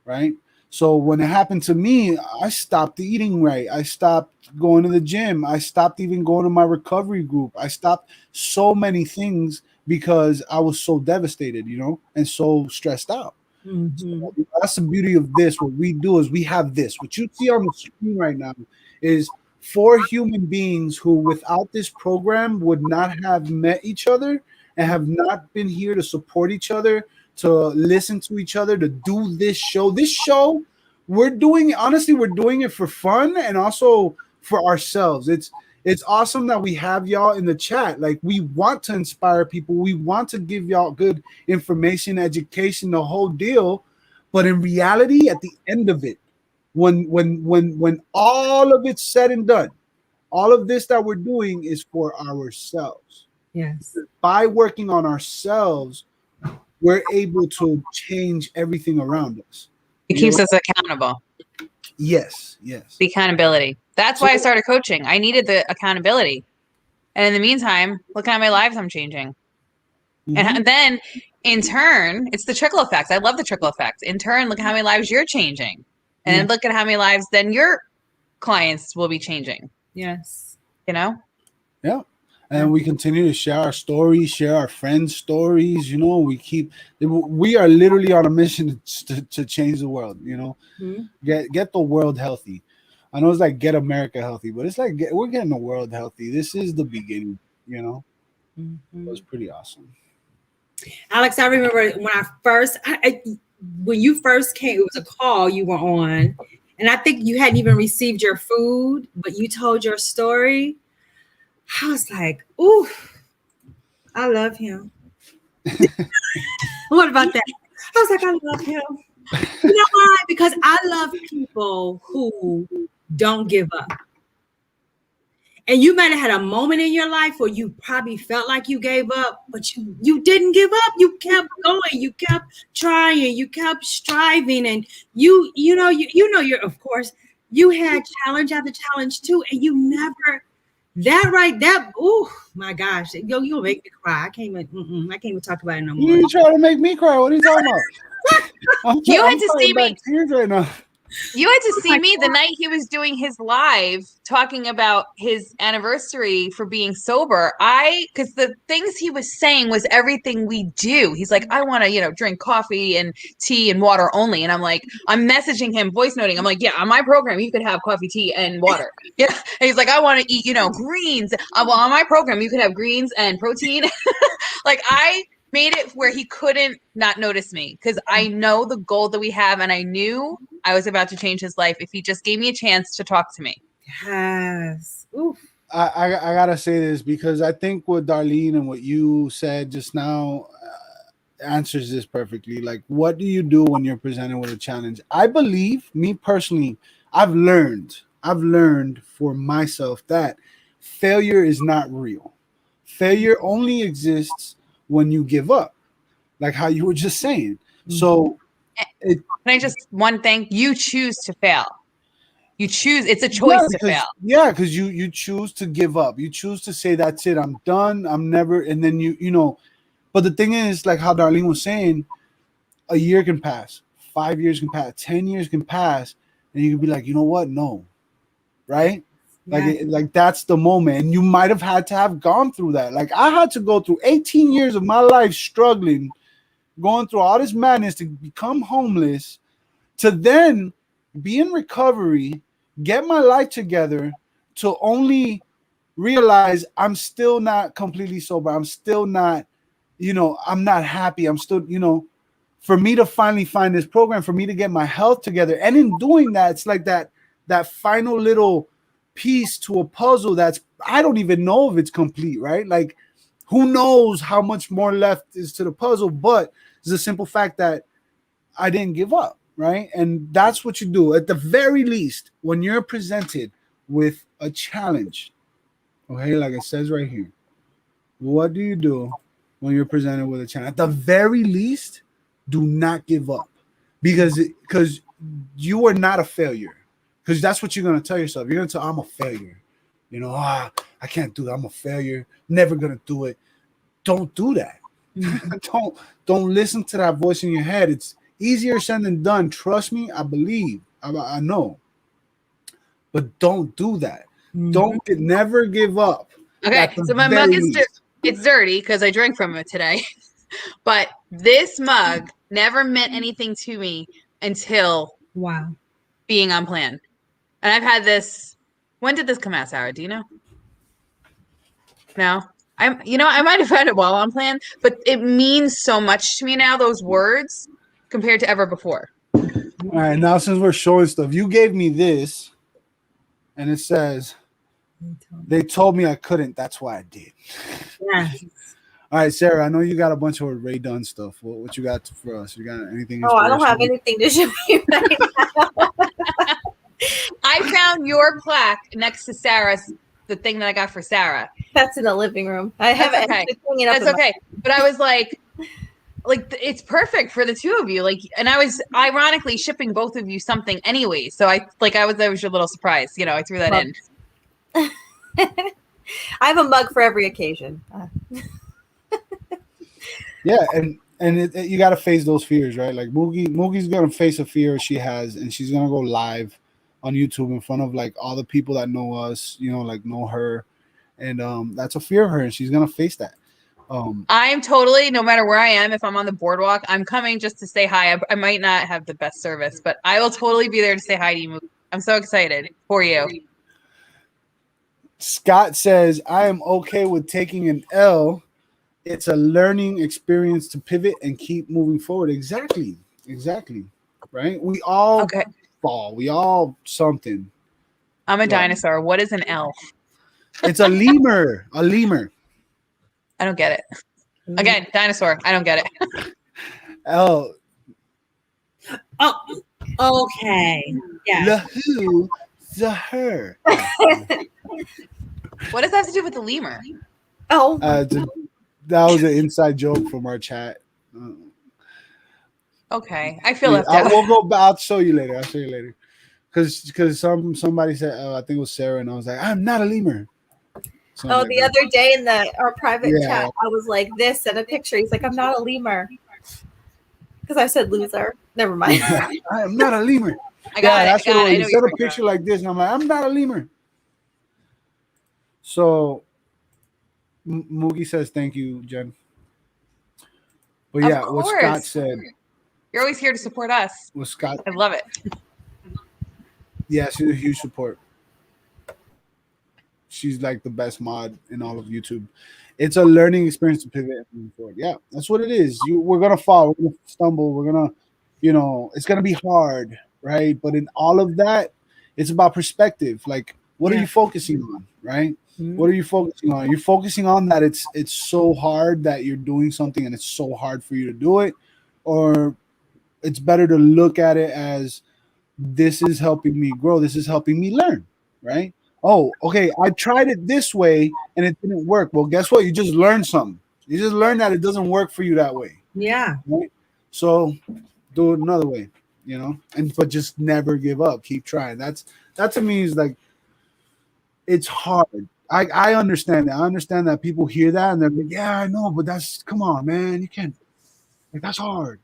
right? So when it happened to me, I stopped eating right. I stopped going to the gym. I stopped even going to my recovery group. I stopped so many things because I was so devastated, and so stressed out. So that's the beauty of this. What we do is we have this. What you see on the screen right now is 4 human beings who, without this program, would not have met each other and have not been here to support each other, to listen to each other, to do this show. This show, we're doing it for fun and also for ourselves. It's awesome that we have y'all in the chat. Like, we want to inspire people. We want to give y'all good information, education, the whole deal. But in reality, at the end of it, when all of it's said and done, all of this that we're doing is for ourselves. Yes. By working on ourselves, we're able to change everything around us. It keeps us accountable. Yes. The accountability. That's why I started coaching. I needed the accountability. And in the meantime, look at how my lives I'm changing. And then in turn, it's the trickle effects. I love the trickle effects. In turn, look at how many lives you're changing. And then look at how many lives then your clients will be changing. Yes. Yeah. And we continue to share our stories, share our friends' stories. We are literally on a mission to change the world. Get the world healthy. I know it's like get America healthy, but it's like we're getting the world healthy. This is the beginning. It was pretty awesome. Alex, I remember when you first came, it was a call you were on, and I think you hadn't even received your food, but you told your story. I was like, ooh, I love him. What about that? I was like, I love him. You know why? Because I love people who don't give up. And you might have had a moment in your life where you probably felt like you gave up, but you didn't give up. You kept going. You kept trying. You kept striving. And you're, of course, you had challenge after challenge too. And you never, oh my gosh. You'll make me cry. I can't even talk about it no more. You trying to make me cry. What are you talking about? You had to see me. Tears right now. You had to see me the night he was doing his live talking about his anniversary for being sober. Because the things he was saying was everything we do. He's like, I want to, drink coffee and tea and water only. And I'm like, I'm messaging him, voice noting. I'm like, yeah, on my program, you could have coffee, tea, and water. Yeah. And he's like, I want to eat, greens. Well, on my program, you could have greens and protein. Like, I made it where he couldn't not notice me, because I know the goal that we have, and I knew I was about to change his life if he just gave me a chance to talk to me. Yes. Oof. I gotta say this, because I think what Darlene and what you said just now answers this perfectly. Like, what do you do when you're presented with a challenge? I believe, me personally, I've learned for myself that failure is not real. Failure only exists when you give up, like how you were just saying. So can I just one thing? You choose to fail. You choose. It's a choice to fail. Yeah, because you choose to give up. You choose to say, that's it, I'm done, I'm never. And then but the thing is, like how Darlene was saying, a year can pass, 5 years can pass, 10 years can pass, and you can be like, you know what? No, right? Like that's the moment. And you might have had to have gone through that. Like, I had to go through 18 years of my life struggling, going through all this madness to become homeless, to then be in recovery, get my life together, to only realize I'm still not completely sober. I'm still not, I'm not happy. I'm still, for me to finally find this program, for me to get my health together. And in doing that, it's like that final little piece to a puzzle that's I don't even know if it's complete, right? Like, who knows how much more left is to the puzzle, but it's a simple fact that I didn't give up, right? And that's what you do. At the very least, when you're presented with a challenge, okay, like it says right here, what do you do when you're presented with a challenge? At the very least, do not give up, because you are not a failure. Because that's what you're going to tell yourself. You're going to tell, I'm a failure. You know, I can't do that. I'm a failure. Never going to do it. Don't do that. Don't listen to that voice in your head. It's easier said than done. Trust me. I believe. I know. But don't do that. Never give up. Okay, so my mug is it's dirty because I drank from it today. But this mug never meant anything to me until being on plan. And I've had this. When did this come out, Sarah? Do you know? No. I might have had it while on plan, but it means so much to me now, those words, compared to ever before. All right, now since we're showing stuff, you gave me this, and it says, they told me I couldn't, that's why I did. Yeah. All right, Sarah, I know you got a bunch of Ray Dunn stuff. What you got for us? You got anything? Oh, I don't have anything to show you right now. I found your plaque next to Sarah's, the thing that I got for Sarah. That's in the living room. I have it. Okay. That's okay. But I was like, it's perfect for the two of you. Like, and I was ironically shipping both of you something anyway. So I was your little surprise. You know, I threw that in. I have a mug for every occasion. Yeah, and you got to face those fears, right? Like Moogie's gonna face a fear she has, and she's gonna go live on YouTube in front of like all the people that know us, you know, like know her, and that's a fear of her, and she's gonna face that. I'm totally, no matter where I am, if I'm on the boardwalk, I'm coming just to say hi. I might not have the best service, but I will totally be there to say hi to you, Moogie. I'm so excited for you. Scott says, I am okay with taking an L. It's a learning experience to pivot and keep moving forward. Exactly. Right? We all fall. We all something. I'm a dinosaur. What is an L? It's a lemur. A lemur. I don't get it. Again, dinosaur. I don't get it. L. Oh, okay. Yeah. The who, the her. What does that have to do with the lemur? Oh. That was an inside joke from our chat. Okay, I feel left out. I'll show you later. Because somebody said, I think it was Sarah, and I was like, I'm not a lemur. The other day in our private chat, I was like, this and a picture. He's like, I'm not a lemur. Because I said loser. Never mind. I am not a lemur. I got it. He said a picture like this, and I'm like, I'm not a lemur. So Moogie says thank you, Jen. But yeah, what Scott said. You're always here to support us. What Scott? I love it. Yeah, she's a huge support. She's like the best mod in all of YouTube. It's a learning experience to pivot and move forward. Yeah, that's what it is. We're gonna fall, we're gonna stumble, we're gonna, it's gonna be hard, right? But in all of that, it's about perspective. Like, what are you focusing on, right? What are you focusing on? You're focusing on that it's so hard that you're doing something and it's so hard for you to do it, or it's better to look at it as this is helping me grow. This is helping me learn, right? Oh, okay. I tried it this way and it didn't work. Well, guess what? You just learned something. You just learned that it doesn't work for you that way. Yeah. Right? So do it another way, but just never give up. Keep trying. That to me is like, it's hard. I understand that. I understand that people hear that and they're like, yeah, I know, but come on, man. You can't, that's hard,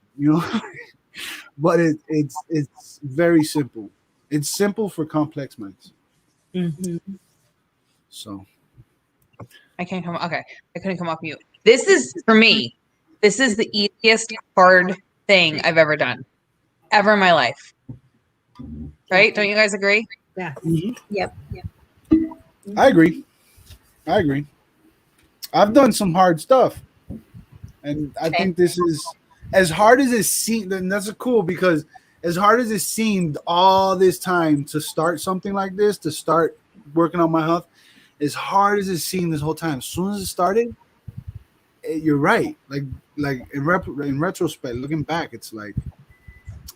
but it's very simple. It's simple for complex minds. Mm-hmm. So I couldn't come off mute. This is, for me, this is the easiest hard thing I've ever done, ever in my life. Right? Don't you guys agree? Yeah. Mm-hmm. Yep. I agree. I've done some hard stuff, and I think this is as hard as it seemed. And that's cool, because as hard as it seemed all this time to start something like this, to start working on my health, as hard as it seemed this whole time, as soon as it started, you're right. Like in retrospect, looking back, it's like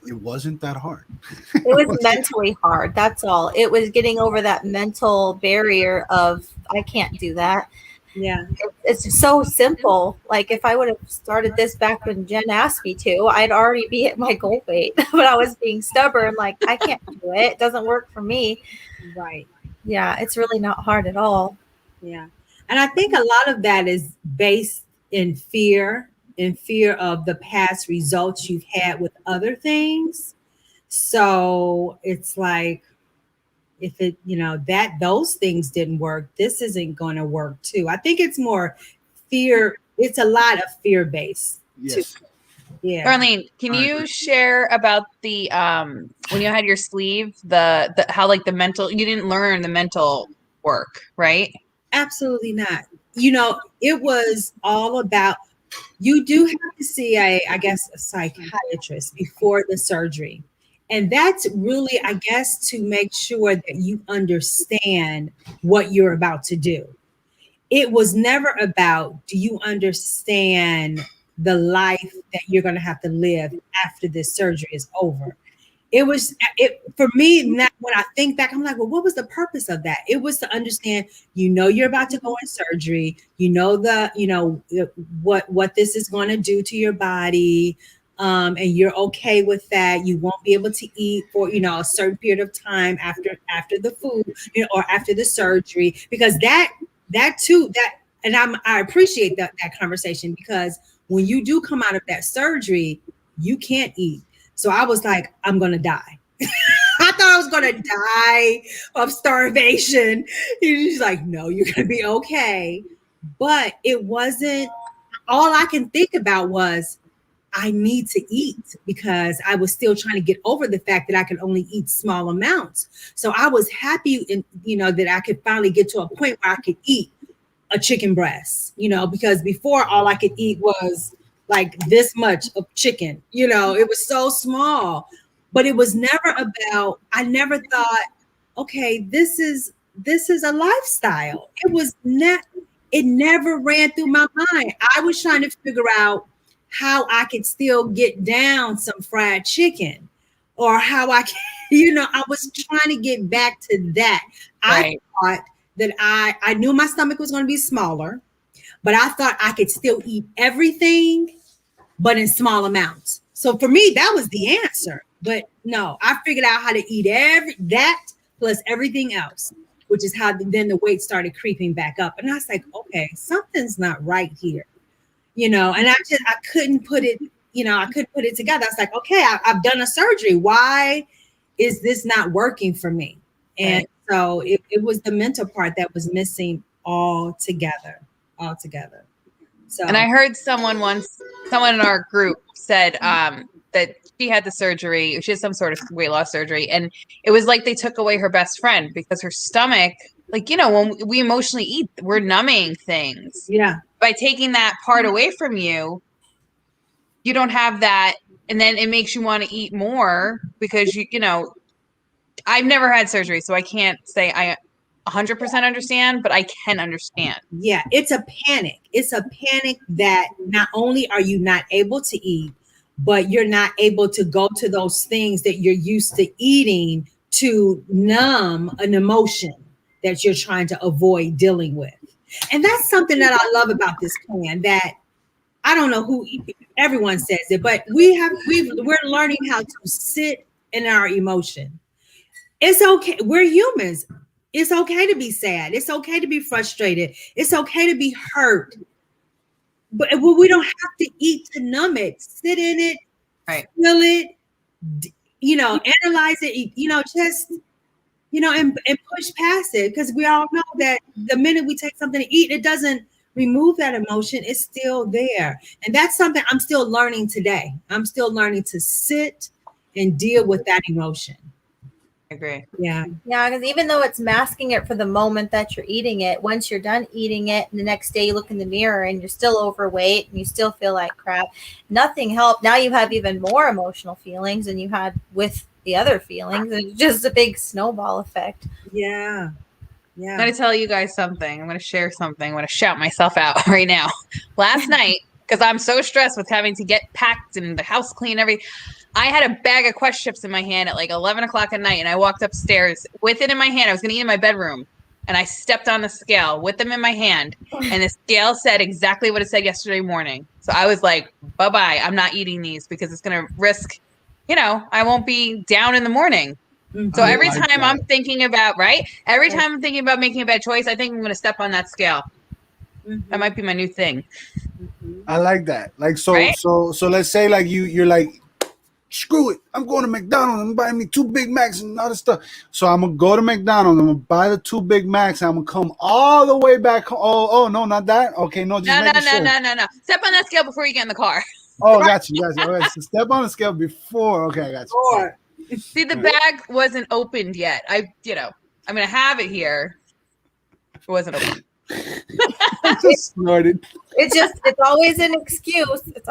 it wasn't that hard. It was mentally hard. That's all. It was getting over that mental barrier of I can't do that. Yeah. It's so simple. Like if I would have started this back when Jen asked me to, I'd already be at my goal weight. But I was being stubborn. Like I can't do it. It doesn't work for me. Right. Yeah, it's really not hard at all. Yeah. And I think a lot of that is based in fear of the past results you've had with other things. So it's like, if it, that those things didn't work, this isn't going to work too. I think it's more fear. It's a lot of fear based. Yes. Too. Yeah. Darlene, can you share about the when you had your sleeve, the how like the mental, you didn't learn the mental work, right? Absolutely not. It was all about, you do have to see I guess a psychiatrist before the surgery. And that's really, I guess, to make sure that you understand what you're about to do. It was never about, do you understand the life that you're going to have to live after this surgery is over? For me, when I think back, I'm like, well, what was the purpose of that? It was to understand, you're about to go in surgery, what this is going to do to your body. And you're okay with that. You won't be able to eat for, a certain period of time after the food, or after the surgery, because I appreciate that conversation, because when you do come out of that surgery, you can't eat. So I was like, I'm going to die. I thought I was going to die of starvation. He's like, no, you're going to be okay. But it wasn't, all I can think about was, I need to eat, because I was still trying to get over the fact that I could only eat small amounts. So I was happy, that I could finally get to a point where I could eat a chicken breast, because before all I could eat was like this much of chicken, it was so small. But it was never about, I never thought, okay, this is a lifestyle. It never ran through my mind. I was trying to figure out how I could still get down some fried chicken, or how I can, I was trying to get back to that. Right. I thought that I knew my stomach was going to be smaller, but I thought I could still eat everything, but in small amounts. So for me, that was the answer. But no, I figured out how to eat that plus everything else, which is how then the weight started creeping back up. And I was like, okay, something's not right here. And I couldn't put it, together. I was like, okay, I've done a surgery. Why is this not working for me? And so it was the mental part that was missing altogether. So, and I heard someone in our group said that she had the surgery. She had some sort of weight loss surgery, and it was like they took away her best friend, because her stomach, like, when we emotionally eat, we're numbing things. Yeah. By taking that part away from you, you don't have that. And then it makes you want to eat more, because I've never had surgery, so I can't say I 100% understand, but I can understand. Yeah. It's a panic. It's a panic that not only are you not able to eat, but you're not able to go to those things that you're used to eating to numb an emotion that you're trying to avoid dealing with. And that's something that I love about this plan, that I don't know who, everyone says it, but we're learning how to sit in our emotion. It's okay. We're humans. It's okay to be sad. It's okay to be frustrated. It's okay to be hurt. But we don't have to eat to numb it. Sit in it, right? Feel it, analyze it, just, and push past it. Because we all know that the minute we take something to eat, it doesn't remove that emotion. It's still there. And that's something I'm still learning today. I'm still learning to sit and deal with that emotion. I agree. Yeah. Yeah, because even though it's masking it for the moment that you're eating it, once you're done eating it, and the next day you look in the mirror and you're still overweight and you still feel like crap, nothing helped. Now you have even more emotional feelings than you had with the other feelings. And it's just a big snowball effect. Yeah. Yeah. I'm going to tell you guys something. I'm going to share something. I'm going to shout myself out right now. Last night, because I'm so stressed with having to get packed and the house clean, everything, I had a bag of Quest chips in my hand at like 11 o'clock at night, and I walked upstairs with it in my hand. I was going to eat in my bedroom, and I stepped on the scale with them in my hand, and the scale said exactly what it said yesterday morning. So I was like, bye-bye. I'm not eating these because it's going to risk, I won't be down in the morning. So I every like time that. I'm thinking about, right? Every time I'm thinking about making a bad choice, I think I'm going to step on that scale. That might be my new thing. I like that. Like so Right? so let's say like you're like, screw it, I'm going to McDonald's, I'm buying me 2 Big Macs and all this stuff. So I'm gonna go to McDonald's, I'm gonna buy the 2 Big Macs, and I'm gonna come all the way back home. Oh no, not that. Okay, no, just No. making sure. No. Step on that scale before you get in the car. Oh, got you. All right, so step on the scale before. Okay, I got you. Or See, the bag wasn't opened yet. I'm going to have it here. It wasn't open. I just snorted. It's always an excuse. There's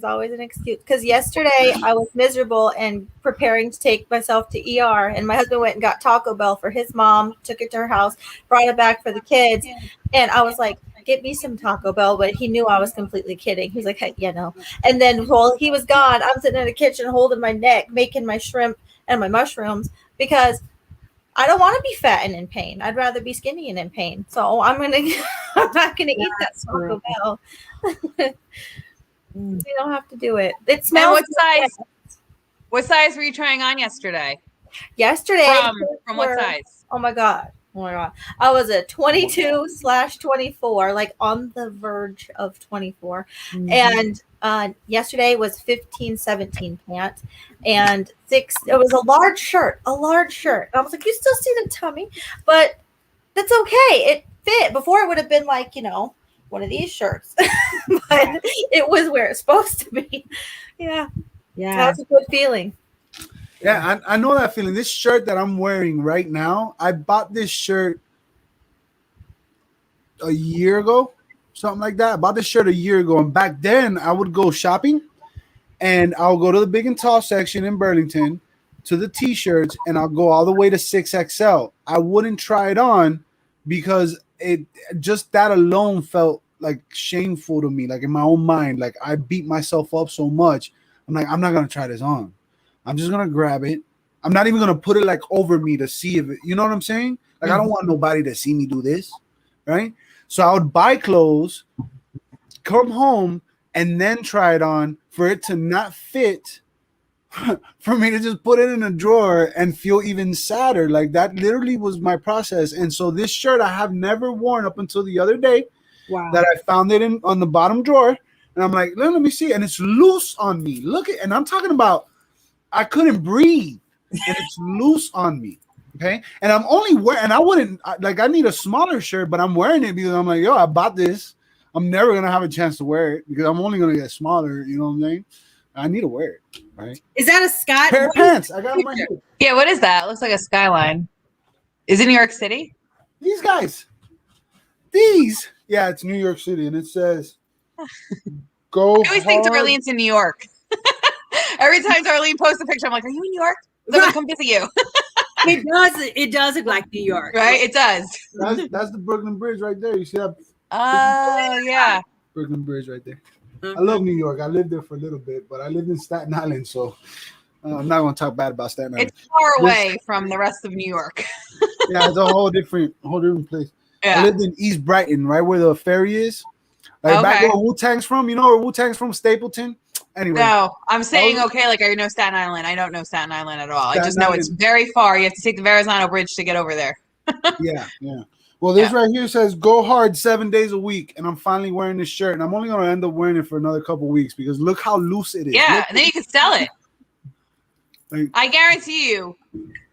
always an excuse. Because yesterday I was miserable and preparing to take myself to ER, and my husband went and got Taco Bell for his mom, took it to her house, brought it back for the kids, and I was like, get me some Taco Bell, but he knew I was completely kidding. He was like, hey, no. And then while he was gone, I'm sitting in the kitchen holding my neck, making my shrimp and my mushrooms, because I don't want to be fat and in pain. I'd rather be skinny and in pain. So I'm not gonna eat that Taco Bell. You don't have to do it. It smells. And what size were you trying on yesterday? Yesterday From what size? Oh my god. I was a 22/24, like on the verge of 24. And yesterday was 15-17 pants and 6. It was a large shirt. And I was like, you still see the tummy, but that's okay. It fit. Before it would have been like, one of these shirts, but it was where it's supposed to be. Yeah. That was a good feeling. Yeah, I know that feeling. This shirt that I'm wearing right now, I bought this shirt a year ago, something like that. I bought this shirt a year ago, and back then I would go shopping, and I'll go to the big and tall section in Burlington to the t-shirts, and I'll go all the way to 6XL. I wouldn't try it on because it just that alone felt like shameful to me, like in my own mind. Like I beat myself up so much. I'm like, I'm not gonna try this on. I'm just gonna grab it. I'm not even gonna put it like over me to see if it, you know what I'm saying? Like I don't want nobody to see me do this, right? So I would buy clothes, come home, and then try it on for it to not fit, for me to just put it in a drawer and feel even sadder. Like that literally was my process. And so this shirt I have never worn up until the other day. wow. That I found it on the bottom drawer, and I'm like, let me see, and it's loose on me. Look at, and I'm talking about. I couldn't breathe, and it's loose on me. Okay, and I'm only wearing, and I wouldn't like. I need a smaller shirt, but I'm wearing it because I'm like, yo, I bought this. I'm never gonna have a chance to wear it because I'm only gonna get smaller. You know what I'm saying? I need to wear it, right? Is that a Scott? Pair of pants. I got them right here. Yeah, what is that? It looks like a skyline. Is it New York City? These guys. Yeah, it's New York City, and it says, "Go." I always think Darlene's in New York. Every time Darlene posts a picture, I'm like, are you in New York? I'm gonna come visit you. It does look like New York. Right? It does. That's the Brooklyn Bridge right there. You see that? Oh, yeah. Brooklyn Bridge right there. I love New York. I lived there for a little bit, but I lived in Staten Island, so I'm not going to talk bad about Staten Island. It's far away from the rest of New York. Yeah, it's a whole different place. Yeah. I lived in East Brighton, right where the ferry is. Like back Okay. where Wu-Tang's from. You know where Wu-Tang's from? Stapleton. Anyway. No, I'm saying, okay, like, I know Staten Island. I don't know Staten Island at all. I just know Staten it's very far. You have to take the Verrazano Bridge to get over there. Yeah. Well, this right here says go hard 7 days a week, and I'm finally wearing this shirt, and I'm only going to end up wearing it for another couple weeks because look how loose it is. Yeah, Look, and then you can sell it. like, I guarantee you,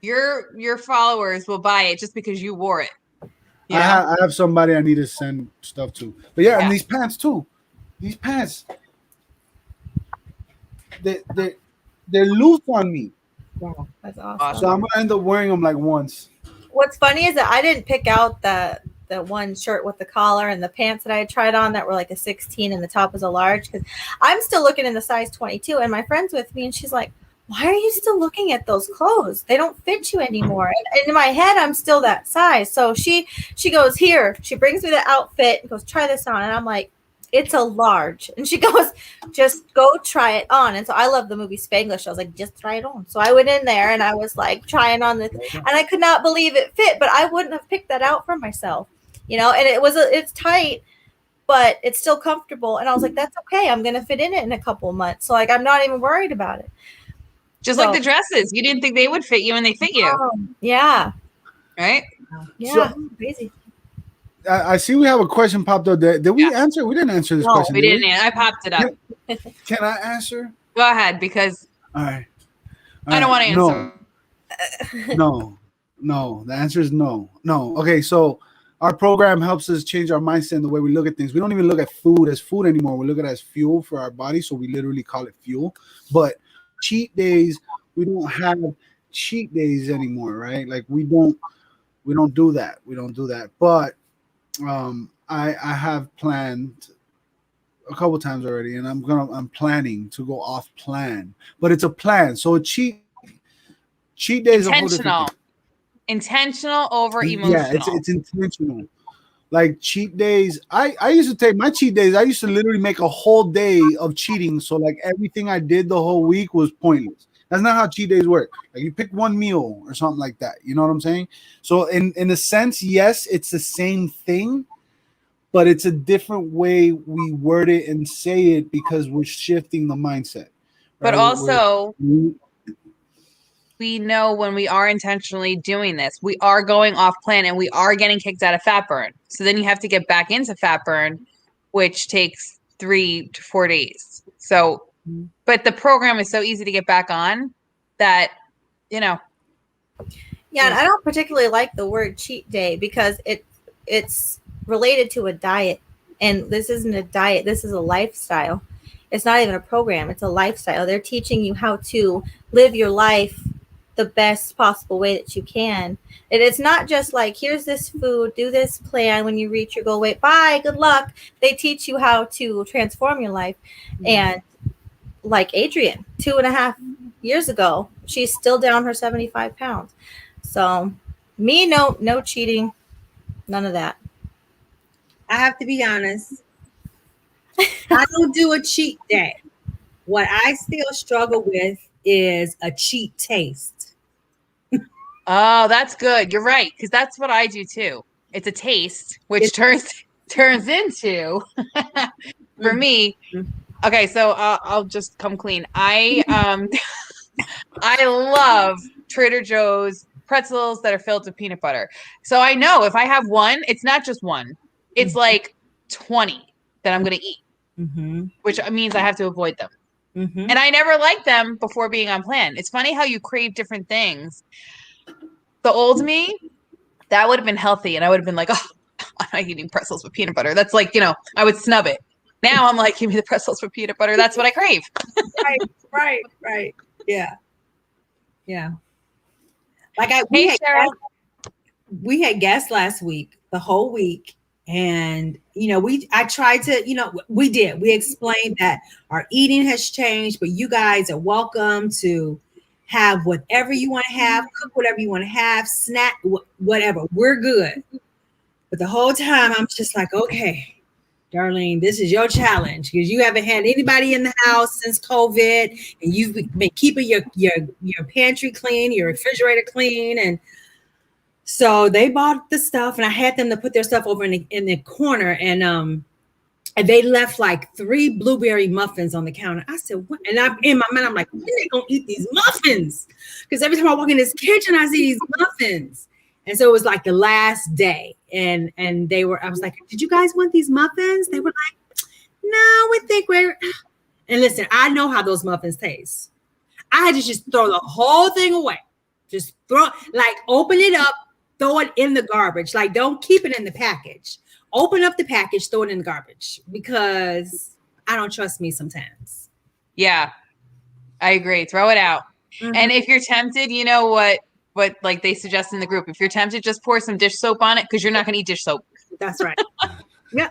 your followers will buy it just because you wore it. You know? I have somebody I need to send stuff to. But yeah, Yeah. and these pants too. These pants, they're loose on me. Wow. That's awesome. Awesome. So I'm gonna end up wearing them like once. What's funny is that I didn't pick out the one shirt with the collar and the pants that I had tried on that were like a 16 and the top was a large, because I'm still looking in the size 22, and my friend's with me and she's like, why are you still looking at those clothes? They don't fit you anymore. And in my head, I'm still that size. So she goes, here, she brings me the outfit and goes, try this on. And I'm like, it's a large. And she goes, just go try it on. And so I love the movie Spanglish. I was like, just try it on. So I went in there and I was like trying on this, and I could not believe it fit, but I wouldn't have picked that out for myself, you know, and it's tight, but it's still comfortable. And I was like, that's okay. I'm going to fit in it in a couple of months. So like, I'm not even worried about it. Just like the dresses. You didn't think they would fit you and they fit you. Yeah. Right? Yeah. So, crazy. I see we have a question popped up there. Did we answer? We didn't answer this question. We didn't. I popped it up. Can I answer? Go ahead, because All right. I don't want to answer. No. The answer is no. Okay, so our program helps us change our mindset and the way we look at things. We don't even look at food as food anymore. We look at it as fuel for our body, so we literally call it fuel. But cheat days, we don't have cheat days anymore, right? Like we don't do that. We don't do that. But I have planned a couple times already, and I'm planning to go off plan. But it's a plan. So a cheat day is a whole different thing. Intentional over emotional. Yeah, it's intentional. Like cheat days, I used to take my cheat days. I used to literally make a whole day of cheating. So like everything I did the whole week was pointless. That's not how cheat days work. Like you pick one meal or something like that. You know what I'm saying? So in a sense, yes, it's the same thing, but it's a different way we word it and say it because we're shifting the mindset. Right? But also, we know when we are intentionally doing this, we are going off plan and we are getting kicked out of fat burn. So then you have to get back into fat burn, which takes 3 to 4 days. So, but the program is so easy to get back on that, you know. Yeah, and I don't particularly like the word cheat day because it's related to a diet. And this isn't a diet. This is a lifestyle. It's not even a program. It's a lifestyle. They're teaching you how to live your life the best possible way that you can. And it's not just like, here's this food, do this plan. When you reach your goal weight, bye, good luck. They teach you how to transform your life. And like Adrienne, 2.5 years ago, she's still down her 75 pounds. So me, no cheating, none of that. I have to be honest. I don't do a cheat day. What I still struggle with is a cheat taste. Oh, that's good. You're right, because that's what I do too. It's a taste, which turns into for me. Okay, so I'll just come clean. I love Trader Joe's pretzels that are filled with peanut butter. So I know if I have one, it's not just one. It's like 20 that I'm going to eat, which means I have to avoid them. And I never liked them before being on plan. It's funny how you crave different things. The old me, that would have been healthy. And I would have been like, oh, I'm not eating pretzels with peanut butter. That's like, I would snub it. Now I'm like, give me the pretzels with peanut butter. That's what I crave. Right. Yeah. Like we had guests last week, the whole week. And, I tried to, we explained that our eating has changed, but you guys are welcome to have whatever you want to have, cook whatever you want to have, snack, whatever. We're good. But the whole time I'm just like, okay, Darlene, this is your challenge because you haven't had anybody in the house since COVID, and you've been keeping your pantry clean, your refrigerator clean, and so they bought the stuff, and I had them to put their stuff over in the corner, and they left like 3 blueberry muffins on the counter. I said, what? And in my mind, I'm like, when are they gonna eat these muffins? Because every time I walk in this kitchen, I see these muffins. And so it was like the last day, and I was like, did you guys want these muffins? They were like, no, we think we're. And listen, I know how those muffins taste. I had to just throw the whole thing away. Just open it up, throw it in the garbage. Like, don't keep it in the package. Open up the package, throw it in the garbage, because I don't trust me sometimes. Yeah, I agree. Throw it out. And if you're tempted, you know what like they suggest in the group, if you're tempted, just pour some dish soap on it, because you're not going to eat dish soap. That's right. Yeah.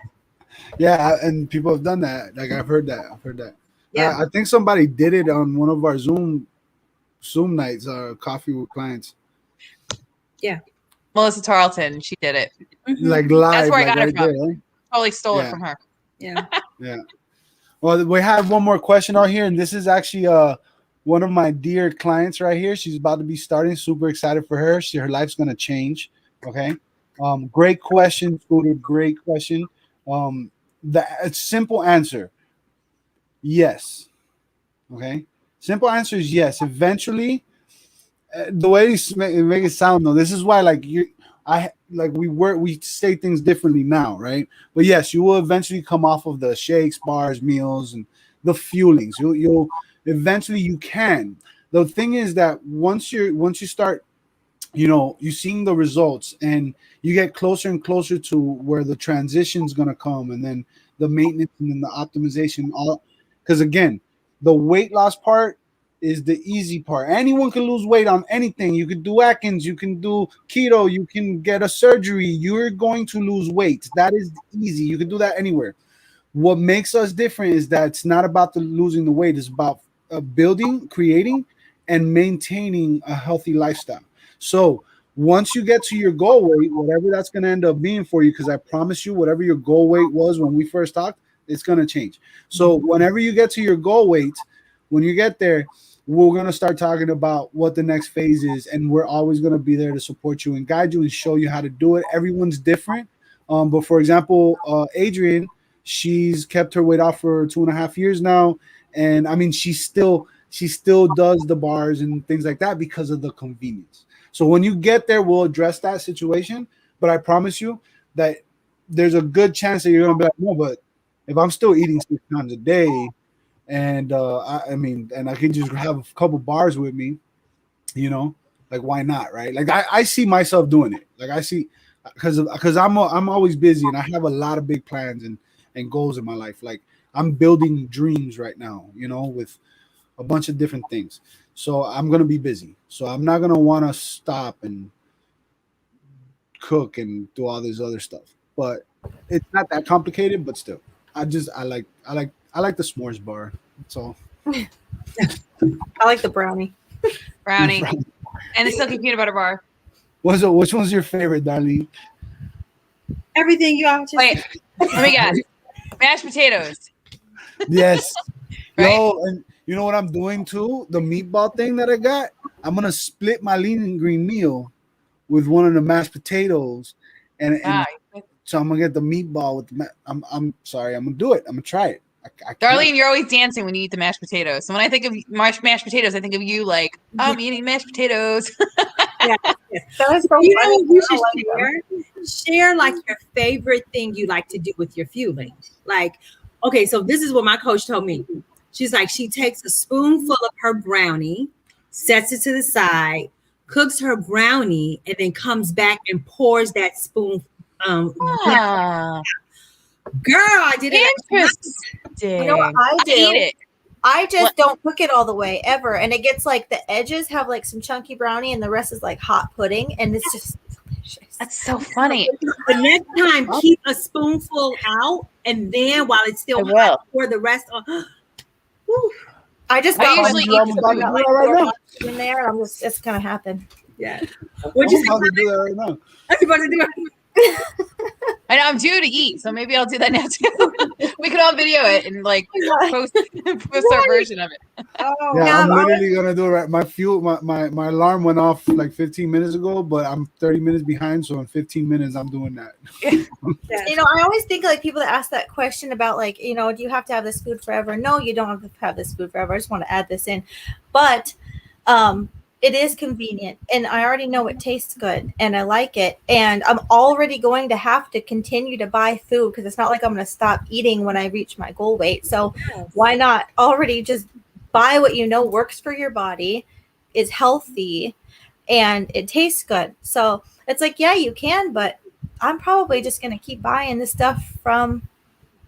Yeah, and people have done that. Like I've heard that. Yeah. I think somebody did it on one of our Zoom Zoom nights, coffee with clients. Melissa Tarleton, she did it. Like live. That's where I like got it right from. there, huh? Totally stole it Yeah. from her. Yeah. Yeah. Well, we have one more question out here, and this is actually one of my dear clients right here. She's about to be starting. Super excited for her. Her life's gonna change. Okay. Great question, Scooter. Great question. The simple answer, yes. Okay. Simple answer is yes. Eventually, the way you make it sound though, this is why we say things differently now, right? But yes, you will eventually come off of the shakes, bars, meals, and the fuelings. You'll eventually you can. The thing is that once you start, you seeing the results and you get closer and closer to where the transition is gonna come, and then the maintenance and then the optimization, all because again, the weight loss part is the easy part. Anyone can lose weight on anything. You can do Atkins, you can do keto, you can get a surgery. You're going to lose weight. That is easy. You can do that anywhere. What makes us different is that it's not about the losing the weight. It's about building, creating, and maintaining a healthy lifestyle. So once you get to your goal weight, whatever that's going to end up being for you, because I promise you, whatever your goal weight was when we first talked, it's going to change. So whenever you get to your goal weight, when you get there, we're going to start talking about what the next phase is, and we're always going to be there to support you and guide you and show you how to do it. Everyone's different. But for example, Adrienne, she's kept her weight off for 2.5 years now. And I mean, she still does the bars and things like that because of the convenience. So when you get there, we'll address that situation. But I promise you that there's a good chance that you're going to be like, no, but if I'm still eating 6 times a day, and and I can just have a couple bars with me, like why not, right? Like I see myself doing it. Like I see, because I'm always busy and I have a lot of big plans and goals in my life. Like I'm building dreams right now, with a bunch of different things. So I'm gonna be busy. So I'm not gonna want to stop and cook and do all this other stuff. But it's not that complicated. But still, I like the s'mores bar. That's all. I like the brownie. Brownie. And the silky peanut butter bar. Which one's your favorite, Darlene? Everything you all just Wait, let me guess. Mashed potatoes. Yes. Right? Yo, and you know what I'm doing too? The meatball thing that I got. I'm gonna split my lean and green meal with one of the mashed potatoes, and so I'm gonna get the meatball with the. I'm sorry. I'm gonna do it. I'm gonna try it. I Darlene, you're always dancing when you eat the mashed potatoes. So when I think of mashed potatoes, I think of you like, I'm eating mashed potatoes. Yeah. That is so You funny. know, you should share like your favorite thing you like to do with your fueling. Like, okay, so this is what my coach told me. She's like, she takes a spoonful of her brownie, sets it to the side, cooks her brownie, and then comes back and pours that spoon. Girl, I did it. Interesting. You know what I do? eat it. I just don't cook it all the way ever. And it gets like the edges have like some chunky brownie and the rest is like hot pudding. And it's just delicious. That's so funny. The next time, keep a spoonful out, and then while it's still hot, pour the rest on. I just I got usually eat in there. I'm just, it's going to happen. Yeah. What'd you say? I'm do that right now. Everybody do it. I know I'm due to eat, so maybe I'll do that now too. We can all video it and like post our version of it. I'm literally gonna do it right. My alarm went off like 15 minutes ago, but I'm 30 minutes behind, so in 15 minutes I'm doing that. I always think like people that ask that question about like, do you have to have this food forever? No, you don't have to have this food forever. I just want to add this in, but it is convenient and I already know it tastes good and I like it. And I'm already going to have to continue to buy food because it's not like I'm going to stop eating when I reach my goal weight. So why not already just buy what works for your body, is healthy, and it tastes good. So it's like, yeah, you can, but I'm probably just going to keep buying this stuff from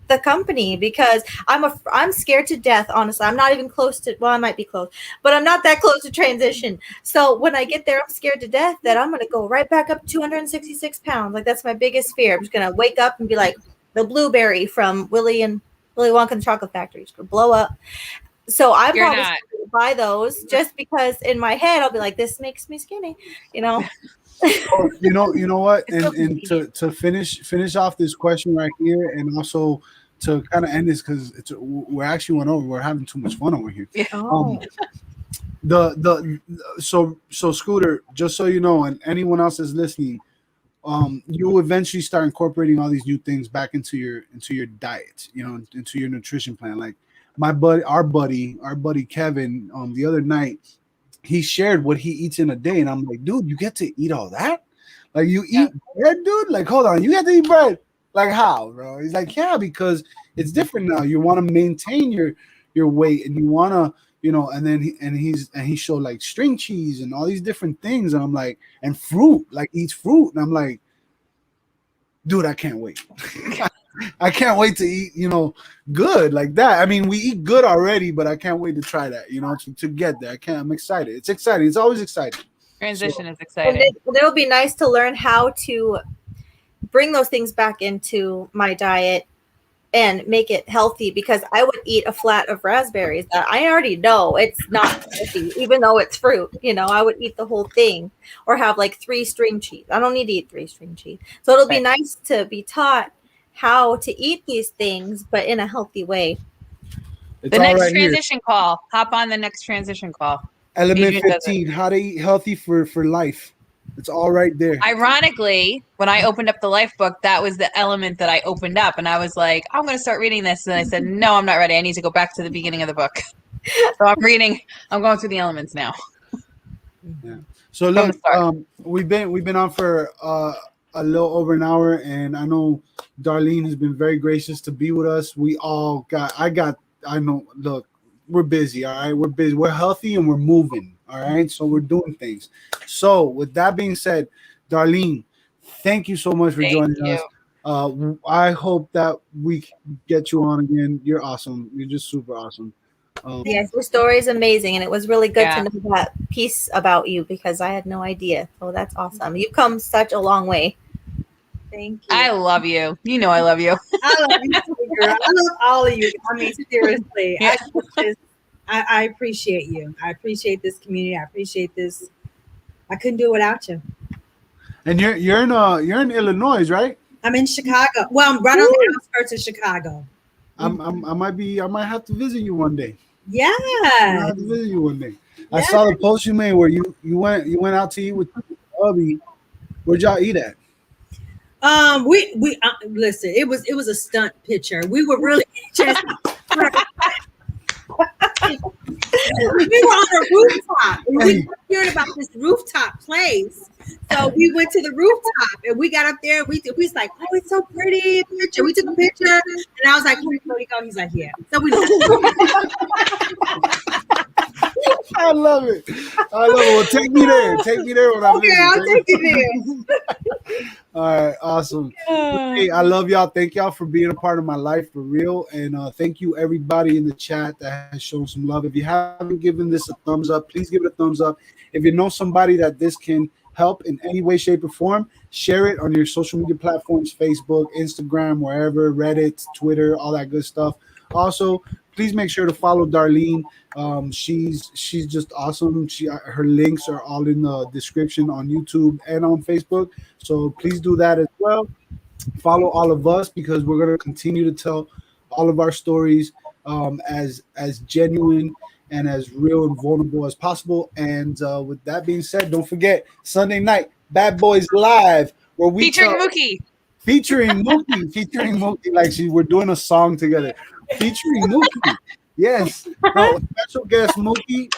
the company because I'm scared to death. Honestly, I'm not even close to, well, I might be close, but I'm not that close to transition. So when I get there, I'm scared to death that I'm going to go right back up 266 pounds. Like that's my biggest fear. I'm just going to wake up and be like the blueberry from Willy Wonka and the Chocolate Factory. Just going to blow up. So I You're probably not. should buy those just because in my head I'll be like, this makes me skinny, you know. Oh, you know what? It's so And to finish off this question right here, and also to kind of end this because we're actually went over. We're having too much fun over here. Yeah. Um, so Scooter, just so you know, and anyone else is listening, you will eventually start incorporating all these new things back into your diet, into your nutrition plan. Like our buddy Kevin, the other night, he shared what he eats in a day, and I'm like, dude, you get to eat all that? Like you Yeah. eat bread, dude? Like, hold on, you get to eat bread? Like how, bro? He's like, yeah, because it's different now. You want to maintain your weight, and you want to, and then he showed like string cheese and all these different things, and I'm like, and fruit, like eats fruit, and I'm like, dude, I can't wait. I can't wait to eat, good like that. I mean, we eat good already, but I can't wait to try that, to get there. I'm excited. It's exciting. It's always exciting. Transition is And exciting. it would be nice to learn how to bring those things back into my diet and make it healthy, because I would eat a flat of raspberries that I already know it's not healthy, even though it's fruit. I would eat the whole thing, or have like 3 string cheese. I don't need to eat 3 string cheese. So it'll be nice to be taught how to eat these things, but in a healthy way. It's The all next right here. transition call. Hop on the next transition call. Element Adrienne does it. 15, how to eat healthy for life. It's all right there. Ironically, when I opened up the Life book, that was the element that I opened up, and I was like, I'm going to start reading this. And I said, no, I'm not ready. I need to go back to the beginning of the book. So I'm going through the elements now. Yeah. So look, we've been on for a little over an hour, and I know Darlene has been very gracious to be with us. I know, look, we're busy, all right? We're busy. We're healthy and we're moving, all right? So we're doing things. So with that being said, Darlene, thank you so much for joining us. I hope that we get you on again. You're awesome. You're just super awesome. Yes, your story is amazing, and it was really good to know that piece about you, because I had no idea. So that's awesome. You've come such a long way. Thank you. I love you. You know I love you. I love you too, girl. I love all of you. I mean, seriously. Yeah. I appreciate you. I appreciate this community. I appreciate this. I couldn't do it without you. And you're in Illinois, right? I'm in Chicago. Well, I'm right on the outskirts of Chicago. I might have to visit you one day. Yeah. I have to visit you one day. I saw the post you made where you went out to eat with Ubby. Where'd y'all eat at? We listen. It was a stunt picture. We were really just. We were on a rooftop. And we heard about this rooftop place. So we went to the rooftop and we got up there. And we was like, oh, it's so pretty. Picture. We took a picture. And I was like, where do you go? He's like, yeah. So we I love it. Well, take me there. Take me there when I'm okay, I'll take you there. All right, awesome. Hey, I love y'all. Thank y'all for being a part of my life for real. And thank you everybody in the chat that has shown some love. If you haven't given this a thumbs up, please give it a thumbs up. If you know somebody that this can help in any way, shape, or form, share it on your social media platforms, Facebook, Instagram, wherever, Reddit, Twitter, all that good stuff. Also, please make sure to follow Darlene. She's just awesome. Her links are all in the description on YouTube and on Facebook. So please do that as well. Follow all of us, because we're going to continue to tell all of our stories as genuine and as real and vulnerable as possible. And with that being said, don't forget Sunday night, Bad Boys Live, where we Featuring Mookie. Featuring Mookie, like we're doing a song together. Featuring Mookie. Yes. No, special guest Mookie.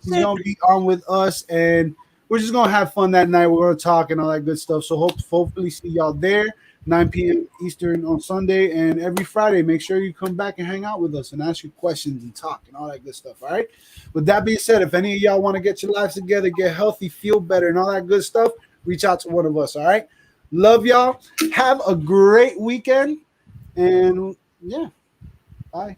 She's gonna be on with us, and we're just gonna have fun that night. We're gonna talk and all that good stuff. So hopefully see y'all there, 9 p.m. Eastern on Sunday, and every Friday. Make sure you come back and hang out with us and ask your questions and talk and all that good stuff. All right. With that being said, if any of y'all want to get your lives together, get healthy, feel better, and all that good stuff, reach out to one of us. All right. Love y'all. Have a great weekend, and yeah. Bye.